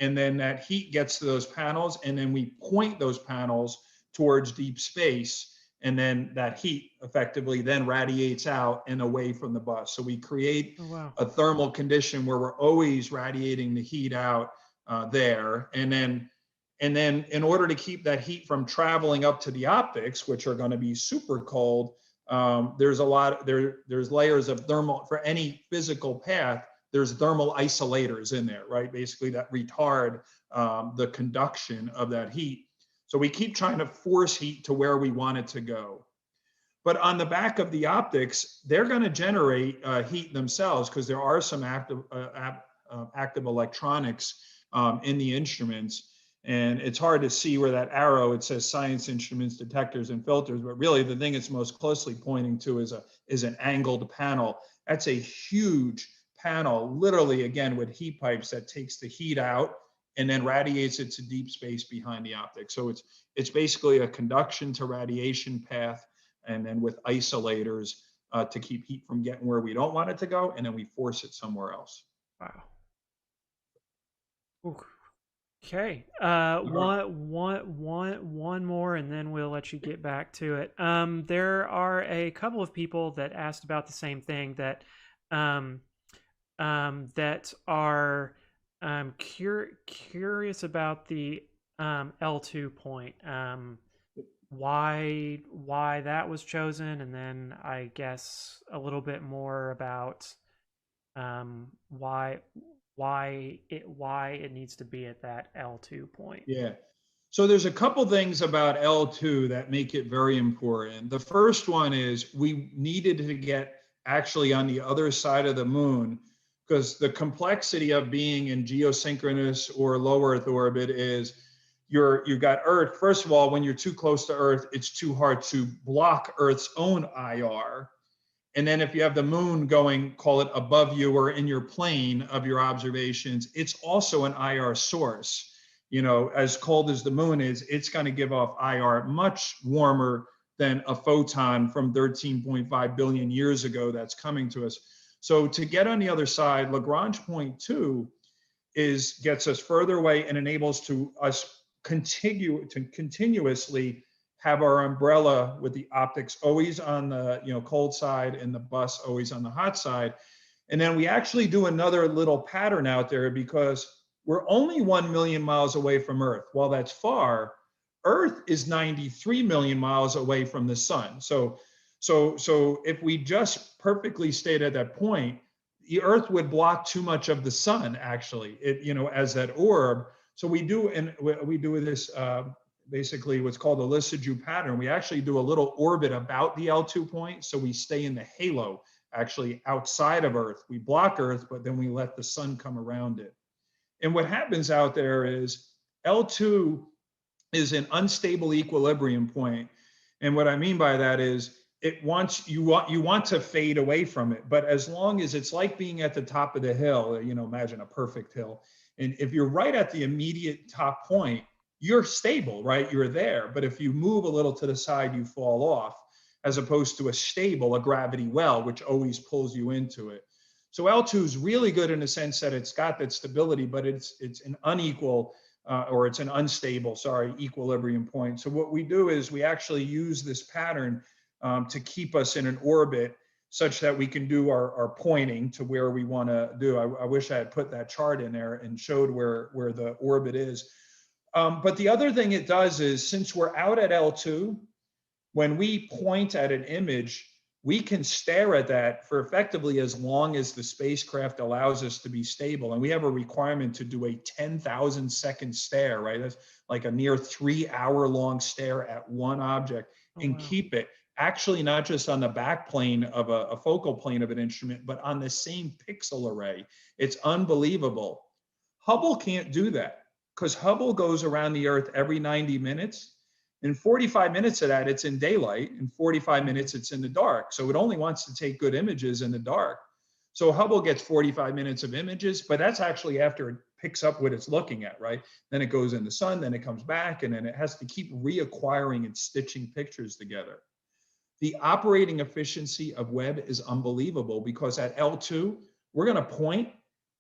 And then that heat gets to those panels, and then we point those panels towards deep space. And then that heat effectively then radiates out and away from the bus. So we create a thermal condition where we're always radiating the heat out there. And then in order to keep that heat from traveling up to the optics, which are going to be super cold, there's layers of thermal for any physical path. There's thermal isolators in there, right? Basically that retard the conduction of that heat. So we keep trying to force heat to where we want it to go. But on the back of the optics, they're going to generate heat themselves because there are some active electronics in the instruments. And it's hard to see where that arrow, it says science instruments, detectors, and filters, but really the thing it's most closely pointing to is an angled panel. That's a huge panel, literally, again, with heat pipes that takes the heat out and then radiates it to deep space behind the optic. So it's basically a conduction to radiation path, and then with isolators to keep heat from getting where we don't want it to go, and then we force it somewhere else. Wow. Ooh. Okay. One more, and then we'll let you get back to it. There are a couple of people that asked about the same thing, that that are curious about the L2 point. Why that was chosen, and then I guess a little bit more about why it needs to be at that L2 point. Yeah. So there's a couple things about L2 that make it very important. The first one is we needed to get actually on the other side of the moon, because the complexity of being in geosynchronous or low Earth orbit is you've got Earth. First of all, when you're too close to Earth, it's too hard to block Earth's own IR. And then if you have the moon going, call it above you or in your plane of your observations, it's also an IR source. You know, as cold as the moon is, it's going to give off IR much warmer than a photon from 13.5 billion years ago that's coming to us. So to get on the other side, Lagrange point 2 gets us further away and enables us continuously have our umbrella with the optics always on the cold side and the bus always on the hot side. And then we actually do another little pattern out there, because we're only 1 million miles away from Earth. While that's far, Earth is 93 million miles away from the sun. So if we just perfectly stayed at that point, the Earth would block too much of the sun, actually, as that orb. So we do this basically what's called a Lissajous pattern. We actually do a little orbit about the L2 point, so we stay in the halo, actually outside of Earth. We block Earth, but then we let the sun come around it. And what happens out there is L2 is an unstable equilibrium point. And what I mean by that is you want to fade away from it, but as long as it's like being at the top of the hill, imagine a perfect hill. And if you're right at the immediate top point, you're stable, right? You're there. But if you move a little to the side, you fall off, as opposed to a gravity well, which always pulls you into it. So L2 is really good in the sense that it's got that stability, but it's an unequal, or it's an unstable, equilibrium point. So what we do is we actually use this pattern to keep us in an orbit such that we can do our pointing to where we want to do. I wish I had put that chart in there and showed where the orbit is. But the other thing it does is, since we're out at L2, when we point at an image, we can stare at that for effectively as long as the spacecraft allows us to be stable. And we have a requirement to do a 10,000 second stare, right? That's like a near 3 hour long stare at one object, and keep it actually not just on the back plane of a focal plane of an instrument, but on the same pixel array. It's unbelievable. Hubble can't do that because Hubble goes around the Earth every 90 minutes. In 45 minutes of that, it's in daylight. In 45 minutes, it's in the dark. So it only wants to take good images in the dark. So Hubble gets 45 minutes of images, but that's actually after it picks up what it's looking at, right? Then it goes in the sun, then it comes back, and then it has to keep reacquiring and stitching pictures together. The operating efficiency of Webb is unbelievable because at L2, we're going to point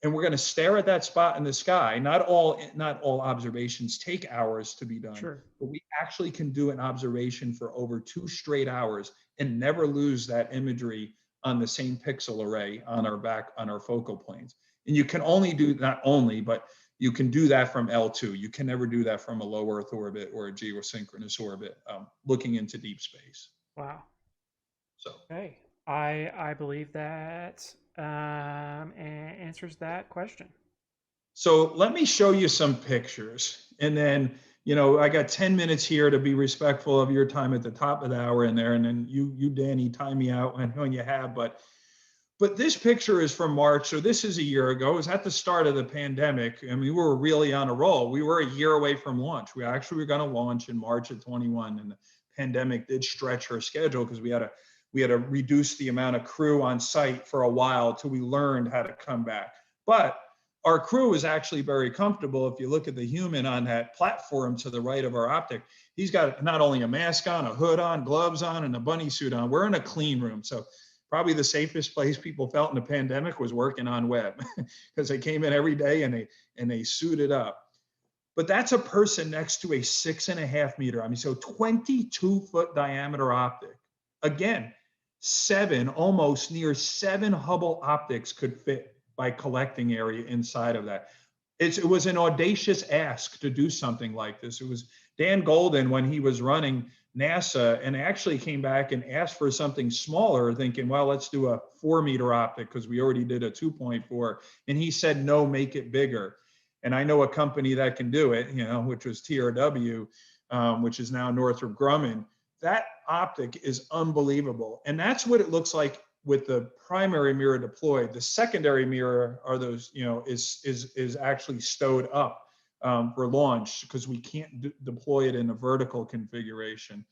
and we're going to stare at that spot in the sky. Not all observations take hours to be done, Sure. but we actually can do an observation for over 2 straight hours and never lose that imagery on the same pixel array on our focal planes. And you can only do, not only, but you can do that from L2. You can never do that from a low Earth orbit or a geosynchronous orbit, looking into deep space. Wow. So. Okay. I believe that answers that question. So let me show you some pictures, and then, I got 10 minutes here to be respectful of your time at the top of the hour in there, and then you Danny, time me out when you have. But this picture is from March, so this is a year ago. It was at the start of the pandemic, and we were really on a roll. We were a year away from launch. We actually were going to launch in March of 21, and the pandemic did stretch our schedule because we had to reduce the amount of crew on site for a while till we learned how to come back. But our crew was actually very comfortable. If you look at the human on that platform to the right of our optic, he's got not only a mask on, a hood on, gloves on, and a bunny suit on. We're in a clean room. So probably the safest place people felt in the pandemic was working on Webb because they came in every day and they suited up. But that's a person next to a 6.5 meter, so 22-foot diameter optic. Again, almost near 7 Hubble optics could fit by collecting area inside of that. It was an audacious ask to do something like this. It was Dan Golden, when he was running NASA, and actually came back and asked for something smaller, thinking, well, let's do a 4-meter optic because we already did a 2.4. And he said, no, make it bigger. And I know a company that can do it, which was TRW, which is now Northrop Grumman. That optic is unbelievable. And that's what it looks like with the primary mirror deployed. The secondary mirror are those, is actually stowed up for launch because we can't deploy it in a vertical configuration.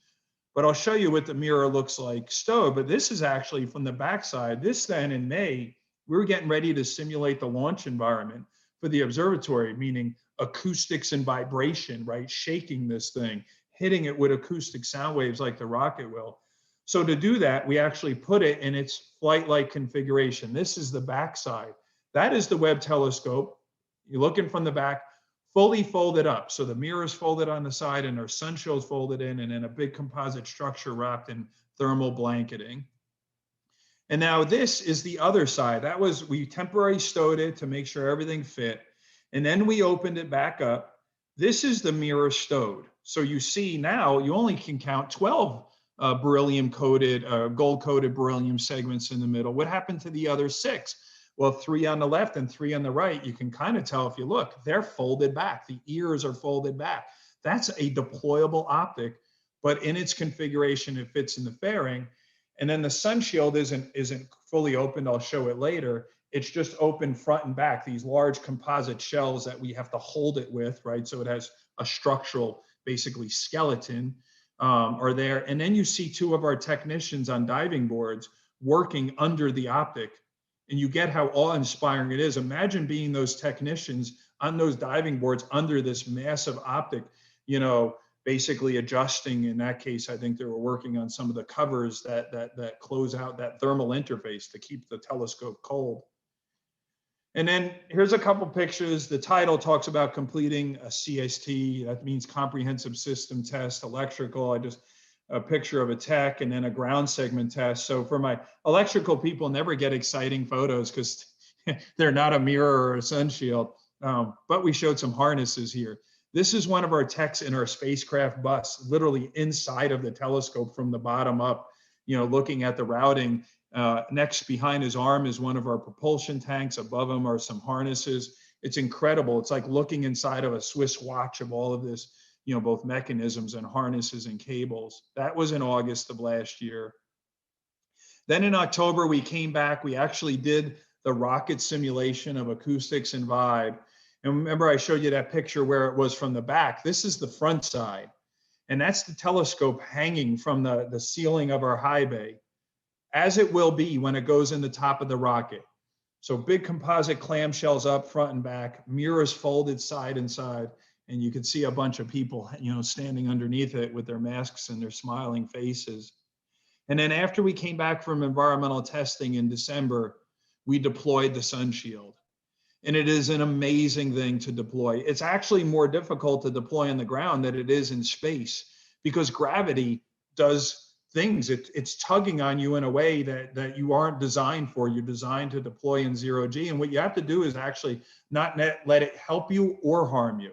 But I'll show you what the mirror looks like stowed. But this is actually from the backside. This then in May, we were getting ready to simulate the launch environment for the observatory, meaning acoustics and vibration, right? Shaking this thing, hitting it with acoustic sound waves like the rocket will. So to do that, we actually put it in its flight-like configuration. This is the backside. That is the Webb telescope. You're looking from the back, fully folded up. So the mirror is folded on the side and our sun shield's folded in, and then a big composite structure wrapped in thermal blanketing. And now this is the other side. We temporarily stowed it to make sure everything fit. And then we opened it back up. This is the mirror stowed. So you see now you only can count 12 beryllium-coated, gold-coated beryllium segments in the middle. What happened to the other 6? Well, 3 on the left and 3 on the right. You can kind of tell if you look, they're folded back. The ears are folded back. That's a deployable optic, but in its configuration, it fits in the fairing. And then the sun shield isn't fully opened. I'll show it later. It's just open front and back, these large composite shells that we have to hold it with, right? So it has a structural, basically skeleton are there. And then you see 2 of our technicians on diving boards working under the optic. And you get how awe-inspiring it is. Imagine being those technicians on those diving boards under this massive optic, basically adjusting. In that case, I think they were working on some of the covers that close out that thermal interface to keep the telescope cold. And then here's a couple pictures. The title talks about completing a CST. That means comprehensive system test, electrical. I just a picture of a tech and then a ground segment test. So for my electrical people, never get exciting photos because they're not a mirror or a sun shield. But we showed some harnesses here. This is one of our techs in our spacecraft bus, literally inside of the telescope from the bottom up, looking at the routing. Next behind his arm is one of our propulsion tanks. Above him are some harnesses. It's incredible. It's like looking inside of a Swiss watch of all of this, both mechanisms and harnesses and cables. That was in August of last year. Then in October, we came back. We actually did the rocket simulation of acoustics and vibe. And remember, I showed you that picture where it was from the back. This is the front side. And that's the telescope hanging from the ceiling of our high bay, as it will be when it goes in the top of the rocket. So big composite clamshells up front and back, mirrors folded side and side, and you can see a bunch of people, standing underneath it with their masks and their smiling faces. And then after we came back from environmental testing in December, we deployed the sun shield. And it is an amazing thing to deploy. It's actually more difficult to deploy on the ground than it is in space because gravity does things. It's tugging on you in a way that you aren't designed for. You're designed to deploy in zero G. And what you have to do is actually not let it help you or harm you,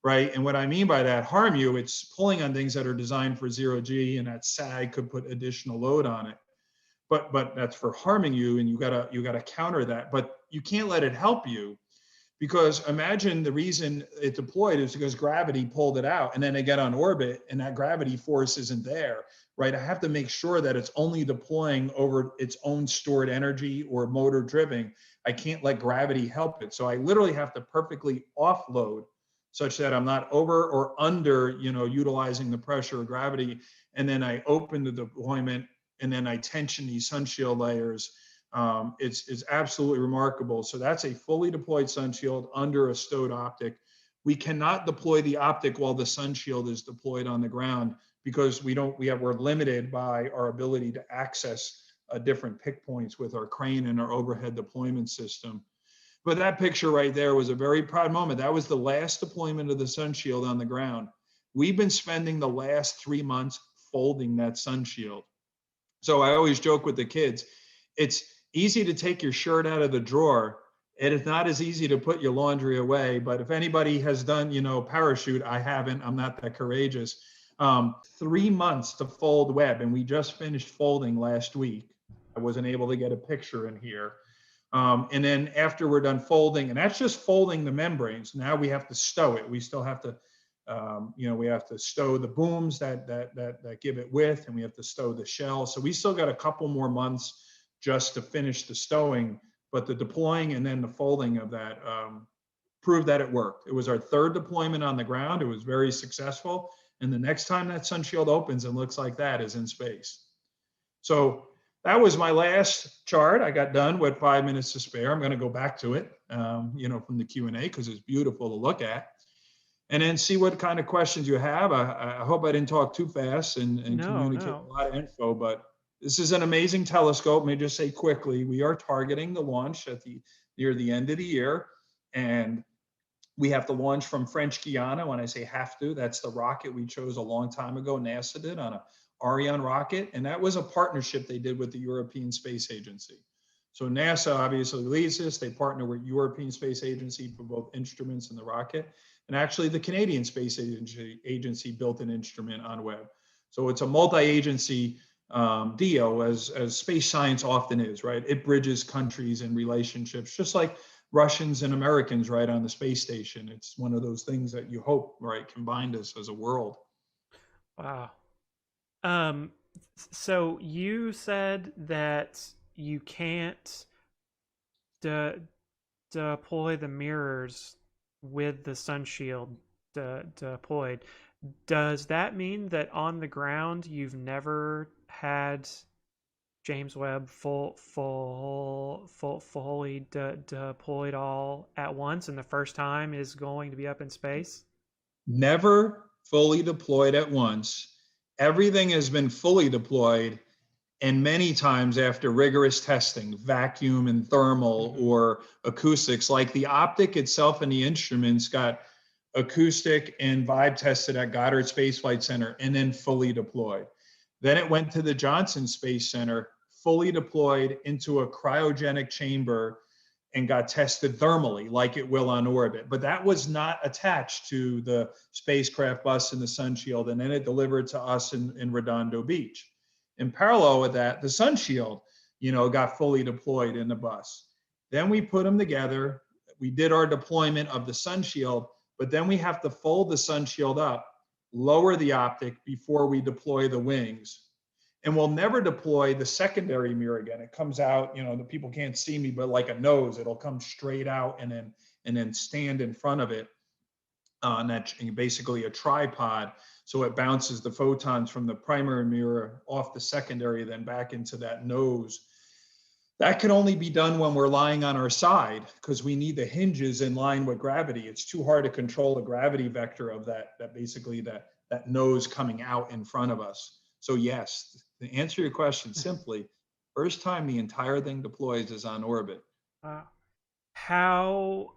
right? And what I mean by that, harm you, it's pulling on things that are designed for zero G, and that sag could put additional load on it. But that's for harming you, and you gotta counter that. But you can't let it help you, because imagine the reason it deployed is because gravity pulled it out, and then they get on orbit, and that gravity force isn't there, right? I have to make sure that it's only deploying over its own stored energy or motor driven. I can't let gravity help it. So I literally have to perfectly offload such that I'm not over or under, utilizing the pressure of gravity. And then I open the deployment, and then I tension these sun shield layers. It's absolutely remarkable. So that's a fully deployed sun shield under a stowed optic. We cannot deploy the optic while the sun shield is deployed on the ground because we're limited by our ability to access different pick points with our crane and our overhead deployment system. But that picture right there was a very proud moment. That was the last deployment of the sun shield on the ground. We've been spending the last 3 months folding that sun shield. So I always joke with the kids, it's easy to take your shirt out of the drawer. It is not as easy to put your laundry away. But if anybody has done, parachute, I haven't, I'm not that courageous. 3 months to fold web, and we just finished folding last week. I wasn't able to get a picture in here. And then after we're done folding, and that's just folding the membranes, now we have to stow it. We still have to, we have to stow the booms that give it width, and we have to stow the shell. So we still got a couple more months just to finish the stowing, but the deploying and then the folding of that proved that it worked. It was our third deployment on the ground. It was very successful. And the next time that sun shield opens and looks like that is in space. So that was my last chart. I got done with 5 minutes to spare. I'm going to go back to it, from the Q&A because it's beautiful to look at, and then see what kind of questions you have. I hope I didn't talk too fast and communicate a lot of info, but this is an amazing telescope. Let me just say quickly, we are targeting the launch near the end of the year, and we have to launch from French Guiana. When I say have to, that's the rocket we chose a long time ago. NASA did on a Ariane rocket, and that was a partnership they did with the European Space Agency. So NASA obviously leads this. They partner with European Space Agency for both instruments and the rocket. And actually the Canadian Space Agency built an instrument on Webb. So it's a multi-agency deal, as space science often is, right? It bridges countries and relationships, just like Russians and Americans, right, on the space station. It's one of those things that you hope, right, combined us as a world. Wow. So you said that you can't deploy the mirrors with the sun shield deployed. Does that mean that on the ground you've never had James Webb fully deployed all at once, and the first time is going to be up in space? Never fully deployed at once. Everything has been fully deployed, And many times after rigorous testing, vacuum and thermal or acoustics, like the optic itself and the instruments got acoustic and vibe tested at Goddard Space Flight Center and then fully deployed. Then it went to the Johnson Space Center, fully deployed into a cryogenic chamber and got tested thermally like it will on orbit. But that was not attached to the spacecraft bus and the sun shield. And then it delivered to us in Redondo Beach. In parallel with that, the sun shield, got fully deployed in the bus. Then we put them together. We did our deployment of the sun shield, but then we have to fold the sun shield up, lower the optic before we deploy the wings. And we'll never deploy the secondary mirror again. It comes out, the people can't see me, but like a nose, it'll come straight out and then stand in front of it. And that's basically a tripod. So it bounces the photons from the primary mirror off the secondary, then back into that nose. That can only be done when we're lying on our side because we need the hinges in line with gravity. It's too hard to control the gravity vector of that nose coming out in front of us. So yes, to answer your question simply, first time the entire thing deploys is on orbit. How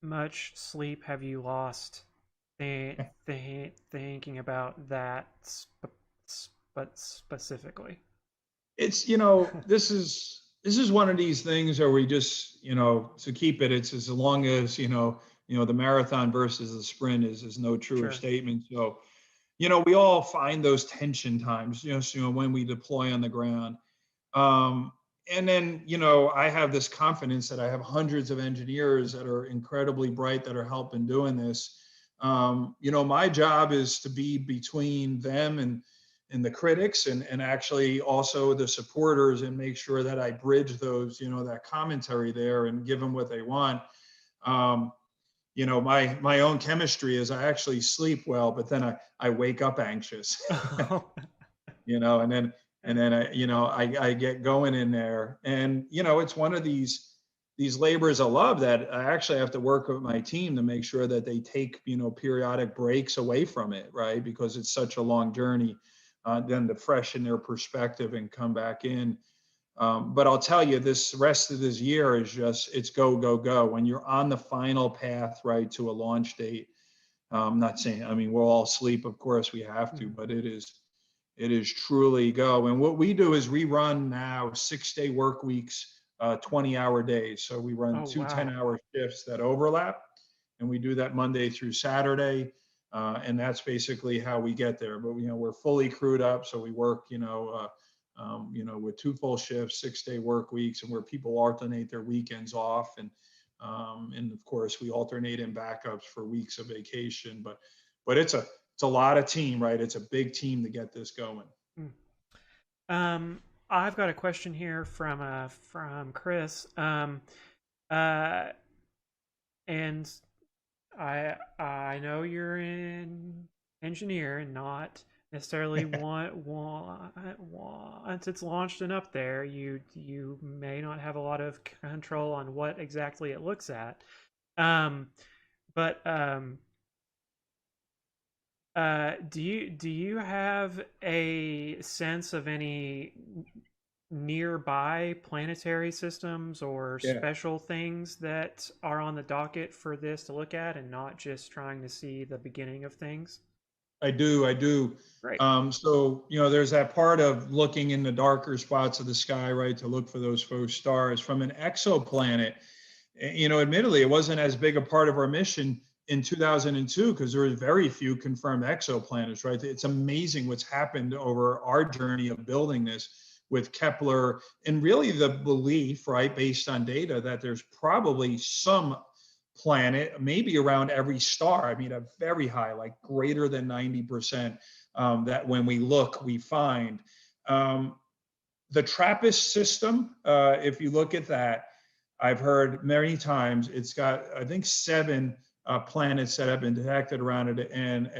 much sleep have you lost thinking about that specifically? It's, this is one of these things where we just, to keep it, it's as long as, the marathon versus the sprint is no truer statement. So, we all find those tension times, when we deploy on the ground. And then, I have this confidence that I have hundreds of engineers that are incredibly bright that are helping doing this. My job is to be between them and the critics and actually also the supporters and make sure that I bridge those, that commentary there and give them what they want. My own chemistry is I actually sleep well, but then I wake up anxious, and then I get going in there, and it's one of these labors of love that I actually have to work with my team to make sure that they take periodic breaks away from it, right? Because it's such a long journey, then to freshen their perspective and come back in. But I'll tell you, this rest of this year is it's go, go, go. When you're on the final path, right, to a launch date, I'm not saying, we'll all sleep, of course we have to, but it is truly go. And what we do is we run now 6-day work weeks, 20-hour days. So we run two 10-hour shifts that overlap, and we do that Monday through Saturday. And that's basically how we get there. But, we're fully crewed up. So we work, with 2 full shifts, 6-day work weeks, and where people alternate their weekends off. And of course we alternate in backups for weeks of vacation, but it's a lot of team, right? It's a big team to get this going. I've got a question here from Chris. And I know you're an engineer and not necessarily once it's launched and up there, you may not have a lot of control on what exactly it looks at. Do you have a sense of any nearby planetary systems or special things that are on the docket for this to look at, and not just trying to see the beginning of things? I do. Great. So, there's that part of looking in the darker spots of the sky, right, to look for those faux stars from an exoplanet. Admittedly, it wasn't as big a part of our mission in 2002 because there were very few confirmed exoplanets, right? It's amazing what's happened over our journey of building this with Kepler, and really the belief, right, based on data, that there's probably some planet, maybe around every star. A very high, like greater than 90%, that when we look, we find. The TRAPPIST system, if you look at that, I've heard many times, it's got, I think, 7 planets that have been detected around it, and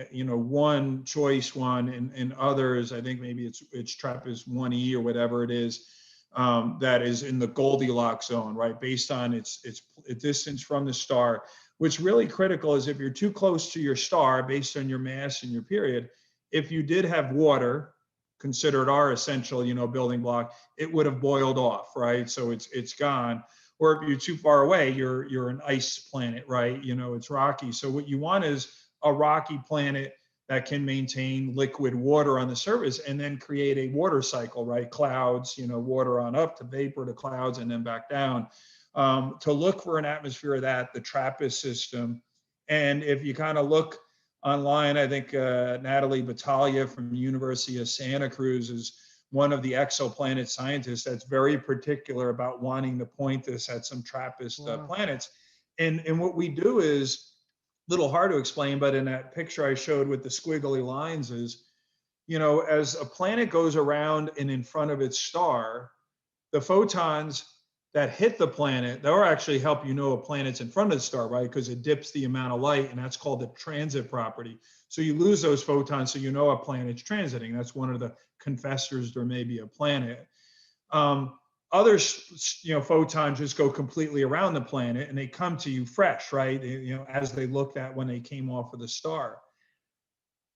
one choice one, and others, I think maybe it's TRAPPIST 1e or whatever it is, that is in the Goldilocks zone, right, based on its distance from the star. What's really critical is if you're too close to your star, based on your mass and your period, if you did have water, considered our essential, building block, it would have boiled off, right? So it's gone. Or if you're too far away, you're an ice planet, right? It's rocky. So what you want is a rocky planet that can maintain liquid water on the surface and then create a water cycle, right? Clouds, water on up to vapor to clouds and then back down. To look for an atmosphere of that, the TRAPPIST system. And if you kind of look online, I think Natalie Battaglia from the University of Santa Cruz is one of the exoplanet scientists that's very particular about wanting to point this at some TRAPPIST planets. And what we do is a little hard to explain, but in that picture I showed with the squiggly lines is, as a planet goes around and in front of its star, the photons that hit the planet, they'll actually help a planet's in front of the star, right? Because it dips the amount of light, and that's called the transit property. So you lose those photons, so a planet's transiting. That's one of the confessors there may be a planet. Other, photons just go completely around the planet, and they come to you fresh, right? As they looked at when they came off of the star.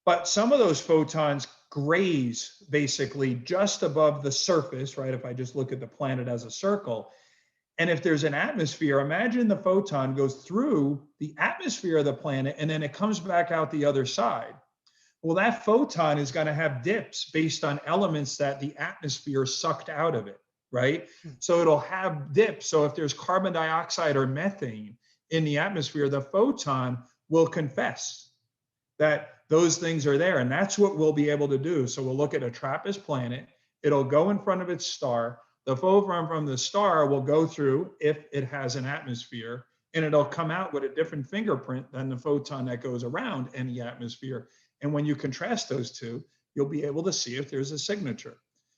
But some of those photons graze basically just above the surface, right? If I just look at the planet as a circle. And if there's an atmosphere, imagine the photon goes through the atmosphere of the planet and then it comes back out the other side. Well, that photon is going to have dips based on elements that the atmosphere sucked out of it, right? So it'll have dips. So if there's carbon dioxide or methane in the atmosphere, the photon will confess that those things are there. And that's what we'll be able to do. So we'll look at a TRAPPIST planet. It'll go in front of its star. The photon from the star will go through if it has an atmosphere, and it'll come out with a different fingerprint than the photon that goes around any atmosphere. And when you contrast those two, you'll be able to see if there's a signature.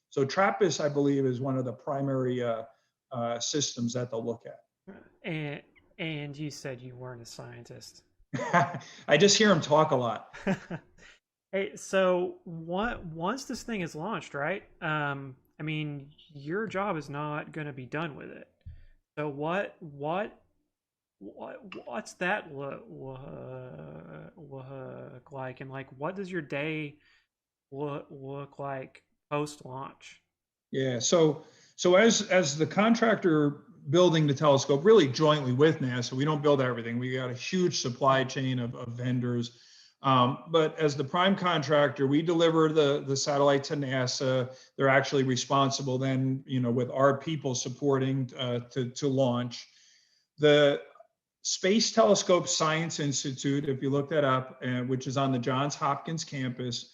So TRAPPIST, I believe, is one of the primary systems that they'll look at. And you said you weren't a scientist. I just hear him talk a lot. Hey, so once this thing is launched, right? I mean, your job is not going to be done with it. So what's that look like, and like what does your day look like post launch? Yeah, so as the contractor building the telescope, really jointly with NASA, we don't build everything. We got a huge supply chain of vendors. But as the prime contractor, we deliver the satellite to NASA. They're actually responsible then, with our people supporting to launch. The Space Telescope Science Institute, if you look that up, which is on the Johns Hopkins campus,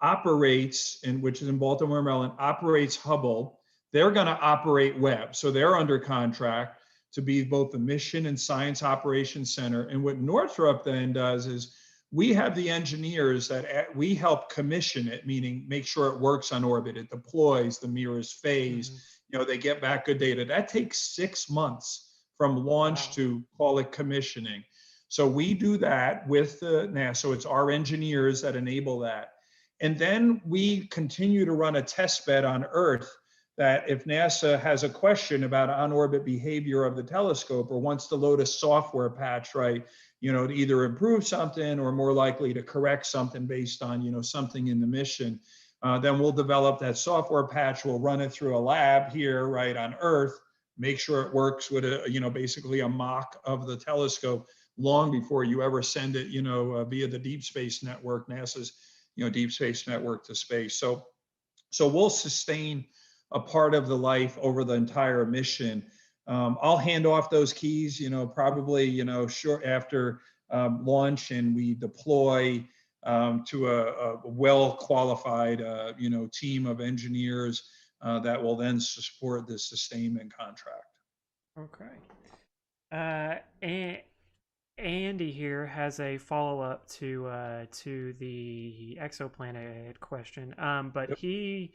operates, which is in Baltimore, Maryland, operates Hubble. They're going to operate Webb. So they're under contract to be both the Mission and Science Operations Center. And what Northrop then does is we have the engineers that we help commission it, meaning make sure it works on orbit, it deploys, the mirrors phase, they get back good data. That takes 6 months from launch to call it commissioning. So we do that with NASA. So it's our engineers that enable that. And then we continue to run a test bed on Earth that if NASA has a question about on-orbit behavior of the telescope or wants to load a software patch, right, to either improve something or more likely to correct something based on, something in the mission, then we'll develop that software patch. We'll run it through a lab here, right, on Earth, make sure it works with basically a mock of the telescope long before you ever send it, via the Deep Space Network, NASA's, Deep Space Network to space. So we'll sustain a part of the life over the entire mission. I'll hand off those keys, probably, short after launch, and we deploy to a well-qualified, team of engineers that will then support the sustainment contract. Okay. And Andy here has a follow-up to the exoplanet question, but he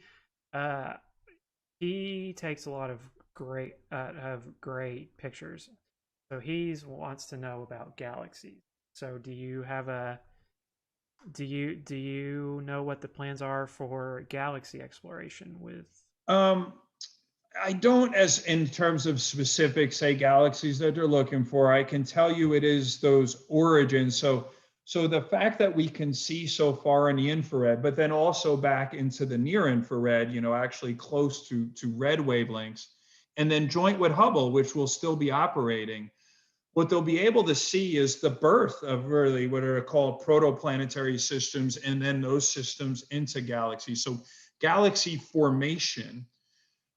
takes a lot of great pictures, so he wants to know about galaxies. So do you know what the plans are for galaxy exploration with? I don't, as in terms of specific, say, galaxies that they're looking for. I can tell you it is those origins. So So the fact that we can see so far in the infrared, but then also back into the near infrared, actually close to red wavelengths, and then joint with Hubble, which will still be operating, what they'll be able to see is the birth of really what are called protoplanetary systems, and then those systems into galaxies. So galaxy formation,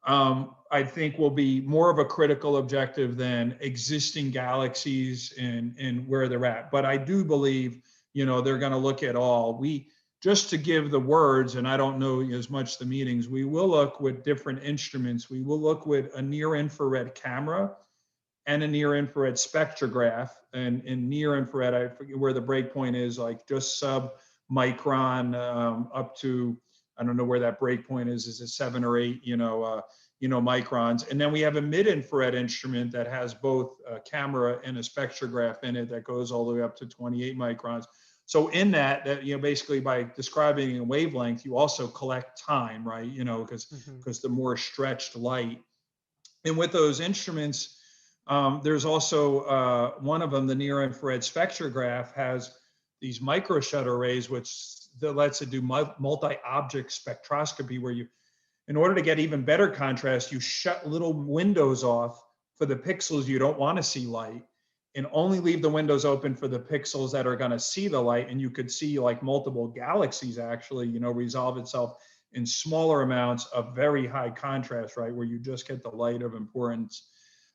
I think, will be more of a critical objective than existing galaxies and where they're at. But I do believe, they're going to look at all. Just to give the words, and I don't know as much the meetings, we will look with different instruments. We will look with a near infrared camera and a near infrared spectrograph. And in near infrared, I forget where the breakpoint is, like just sub micron up to, I don't know where that breakpoint is it 7 or 8, microns. And then we have a mid-infrared instrument that has both a camera and a spectrograph in it that goes all the way up to 28 microns. So in that, basically by describing a wavelength, you also collect time, right? Because the more stretched light. And with those instruments, there's also one of them, the near infrared spectrograph, has these micro shutter arrays, which that lets it do multi-object spectroscopy, where in order to get even better contrast, you shut little windows off for the pixels you don't want to see light, and only leave the windows open for the pixels that are going to see the light. And you could see like multiple galaxies actually, resolve itself in smaller amounts of very high contrast, right, where you just get the light of importance.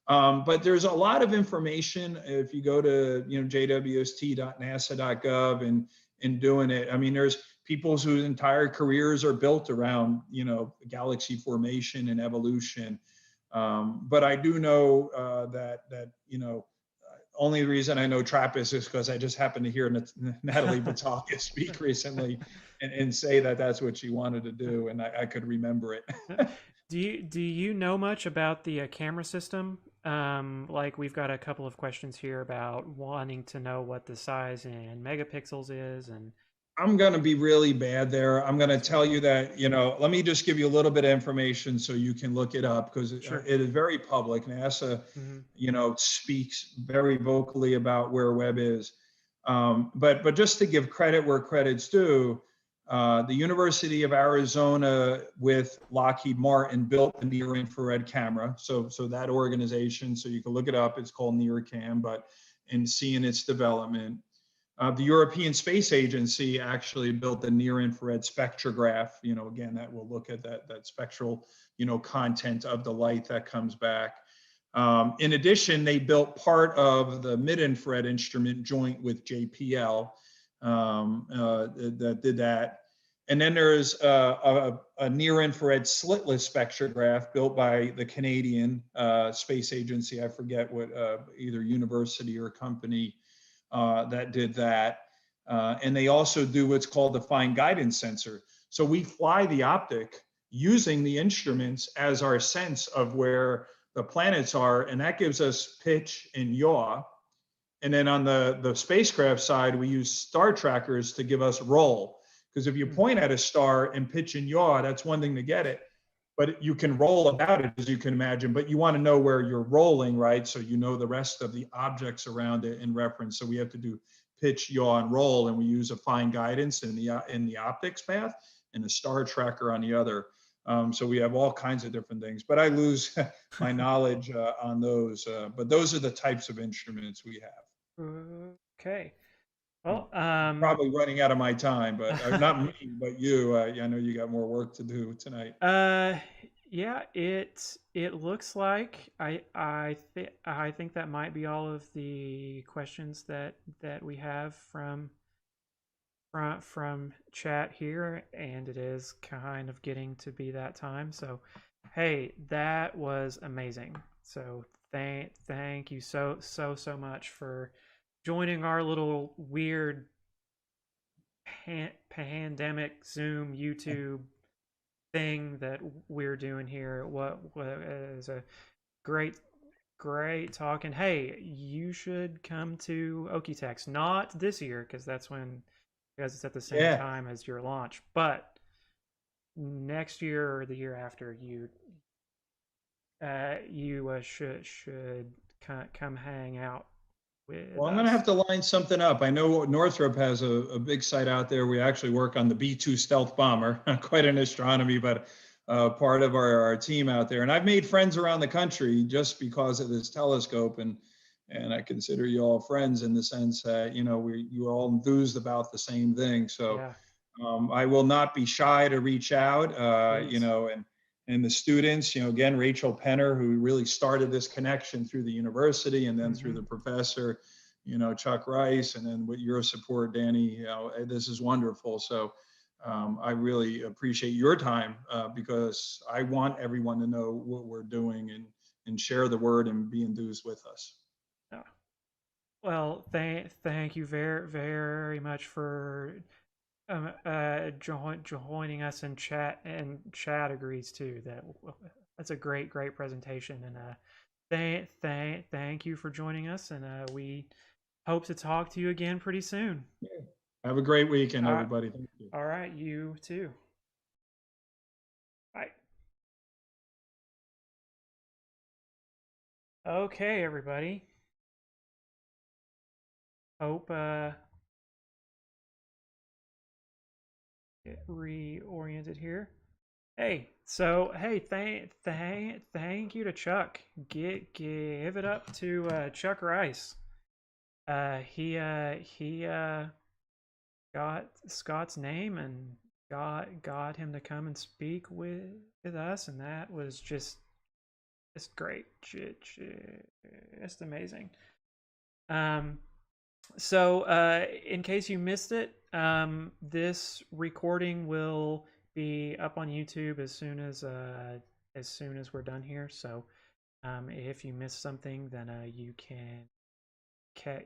But there's a lot of information if you go to jwst.nasa.gov and doing it. I mean, there's people whose entire careers are built around galaxy formation and evolution. But I do know that only reason I know TRAPPIST is because I just happened to hear Natalie Batalka speak recently and say that that's what she wanted to do, and I could remember it. Do you know much about the camera system? Like we've got a couple of questions here about wanting to know what the size in megapixels is, and I'm going to be really bad there. I'm going to tell you that, let me just give you a little bit of information so you can look it up, because it is very public. NASA, speaks very vocally about where Webb is. But just to give credit where credit's due, the University of Arizona with Lockheed Martin built the near infrared camera. So that organization, so you can look it up, it's called NIRCam, but in seeing its development. The European Space Agency actually built the near infrared spectrograph, again, that will look at that spectral, content of the light that comes back. In addition, they built part of the mid infrared instrument joint with JPL that did that. And then there's a near infrared slitless spectrograph built by the Canadian Space Agency. I forget what, either university or company that did that. And they also do what's called the fine guidance sensor. So we fly the optic using the instruments as our sense of where the planets are, and that gives us pitch and yaw. And then on the spacecraft side, we use star trackers to give us roll. Because if you point at a star and pitch and yaw, that's one thing to get it. But you can roll about it, as you can imagine, but you want to know where you're rolling, right? So you know the rest of the objects around it in reference. So we have to do pitch, yaw, and roll, and we use a fine guidance in the optics path and a star tracker on the other. So we have all kinds of different things, but I lose my knowledge on those. But those are the types of instruments we have. Okay. Well, probably running out of my time, but not me, but you. I know you got more work to do tonight. Yeah, it looks like I think that might be all of the questions that we have from chat here, and it is kind of getting to be that time. So, hey, that was amazing. So thank you so much for joining our little weird pandemic Zoom YouTube thing that we're doing here. What is a great talk. And hey, you should come to Okie-Tex, not this year because that's when, because it's at the same time as your launch, but next year or the year after, you should come hang out Well, I'm going to have to line something up. I know Northrop has a big site out there. We actually work on the B-2 stealth bomber, quite an astronomy, but part of our team out there. And I've made friends around the country just because of this telescope. And I consider you all friends in the sense that, you know, you're all enthused about the same thing. So Yeah. I will not be shy to reach out, you Please. know, and the students, you know, again, Rachel Penner, who really started this connection through the university and then through the professor, you know, Chuck Rice, and then with your support, Danny, you know, this is wonderful. So I really appreciate your time because I want everyone to know what we're doing and share the word and be enthused with us. Yeah. Well, thank you very much for joining us in chat, and Chad agrees too. That's a great presentation, and thank you for joining us, and we hope to talk to you again pretty soon. Have a great weekend, All right. everybody. Thank you. All right, you too. Bye. Okay, everybody. Hope get reoriented here. Hey, so hey, thank you to Chuck. Give it up to Chuck Rice. He got Scott's name and got him to come and speak with us, and that was just great, just amazing. So in case you missed it, this recording will be up on YouTube as soon as we're done here. So if you missed something, then you can catch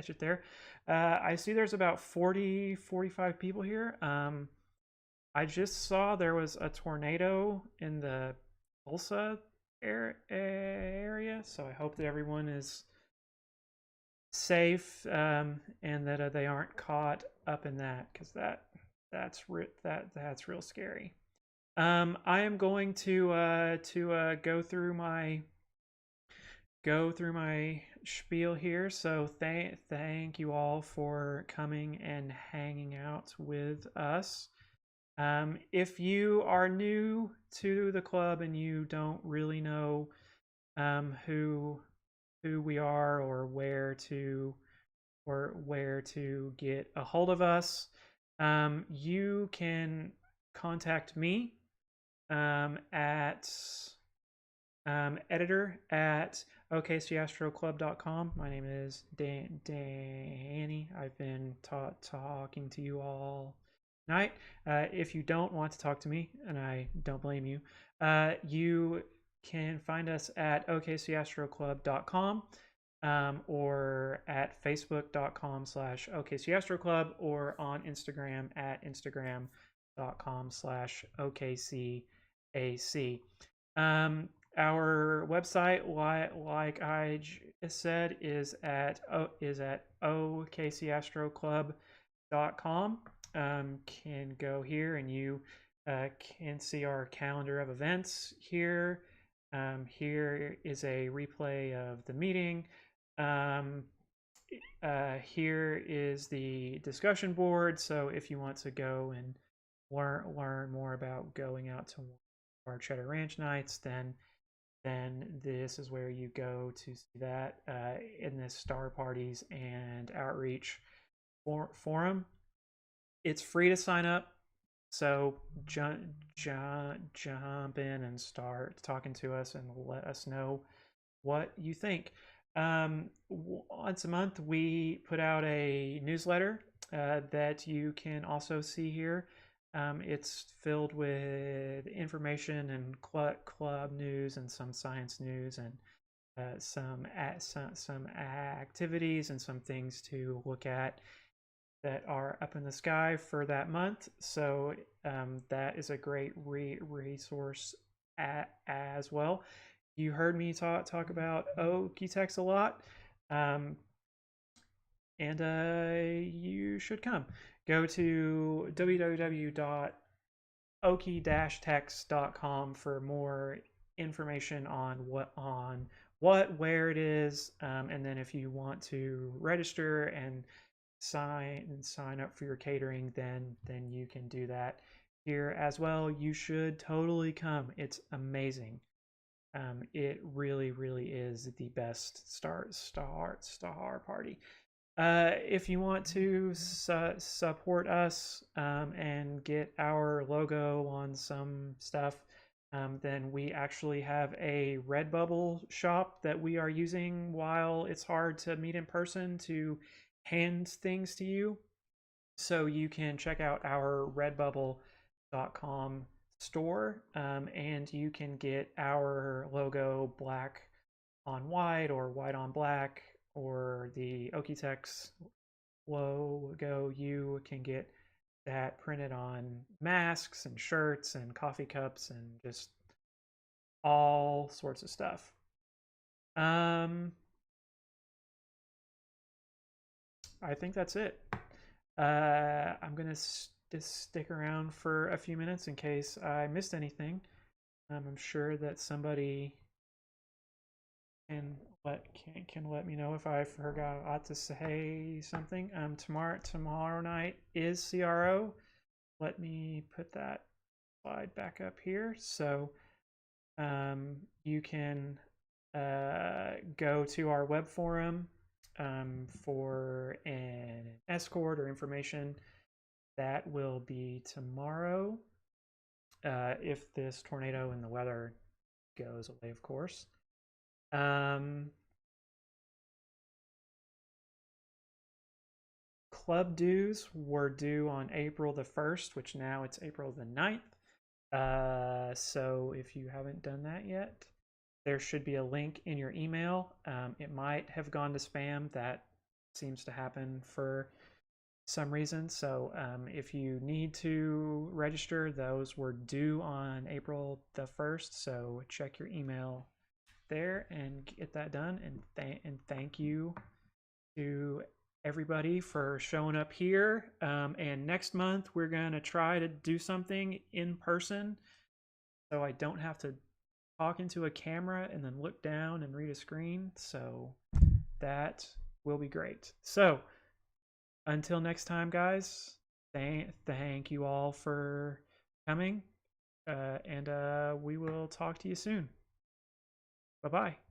it there. I see there's about 45 people here. I just saw there was a tornado in the Tulsa area, so I hope that everyone is safe, and that they aren't caught up in that, because that's real scary. I am going to go through my spiel here. So thank you all for coming and hanging out with us. If you are new to the club and you don't really know who we are or where to get a hold of us, you can contact me at editor at okcastroclub.com. My name is Danny. I've been talking to you all night. If you don't want to talk to me, and I don't blame you, you can find us at okcastroclub.com, or at facebook.com/okcastroclub, or on Instagram at instagram.com/okcac. Our website, like I just said, is at okcastroclub.com. Can go here and you can see our calendar of events here. Here is a replay of the meeting. Here is the discussion board. So if you want to go and learn more about going out to our Cheddar Ranch nights, then this is where you go to see that in this Star Parties and Outreach forum. It's free to sign up, so jump in and start talking to us and let us know what you think. Once a month, we put out a newsletter that you can also see here. It's filled with information and club news and some science news and some activities and some things to look at that are up in the sky for that month. So that is a great resource as well. You heard me talk about Okie-Tex a lot, and you should come. Go to www.okie-tex.com for more information on where it is, and then if you want to register and sign up for your catering, then you can do that here as well. You should totally come. It's amazing. It really is the best star party. If you want to support us and get our logo on some stuff, then we actually have a Redbubble shop that we are using while it's hard to meet in person to hand things to you. So you can check out our redbubble.com store, and you can get our logo black on white or white on black, or the Okie-Tex logo. You can get that printed on masks and shirts and coffee cups and just all sorts of stuff. I think that's it. I'm gonna just stick around for a few minutes in case I missed anything. I'm sure that somebody can let me know if I forgot to say something. Tomorrow night is CRO. Let me put that slide back up here. So you can go to our web forum for an escort or information. That will be tomorrow, if this tornado and the weather goes away, of course. Club dues were due on April the 1st, which now it's April the 9th. So if you haven't done that yet, there should be a link in your email. It might have gone to spam. That seems to happen for some reason. So if you need to register, those were due on April the 1st. So check your email there and get that done. And thank you to everybody for showing up here. And next month we're gonna try to do something in person, so I don't have to talk into a camera and then look down and read a screen. So that will be great. So until next time, guys, thank you all for coming, and we will talk to you soon. Bye-bye.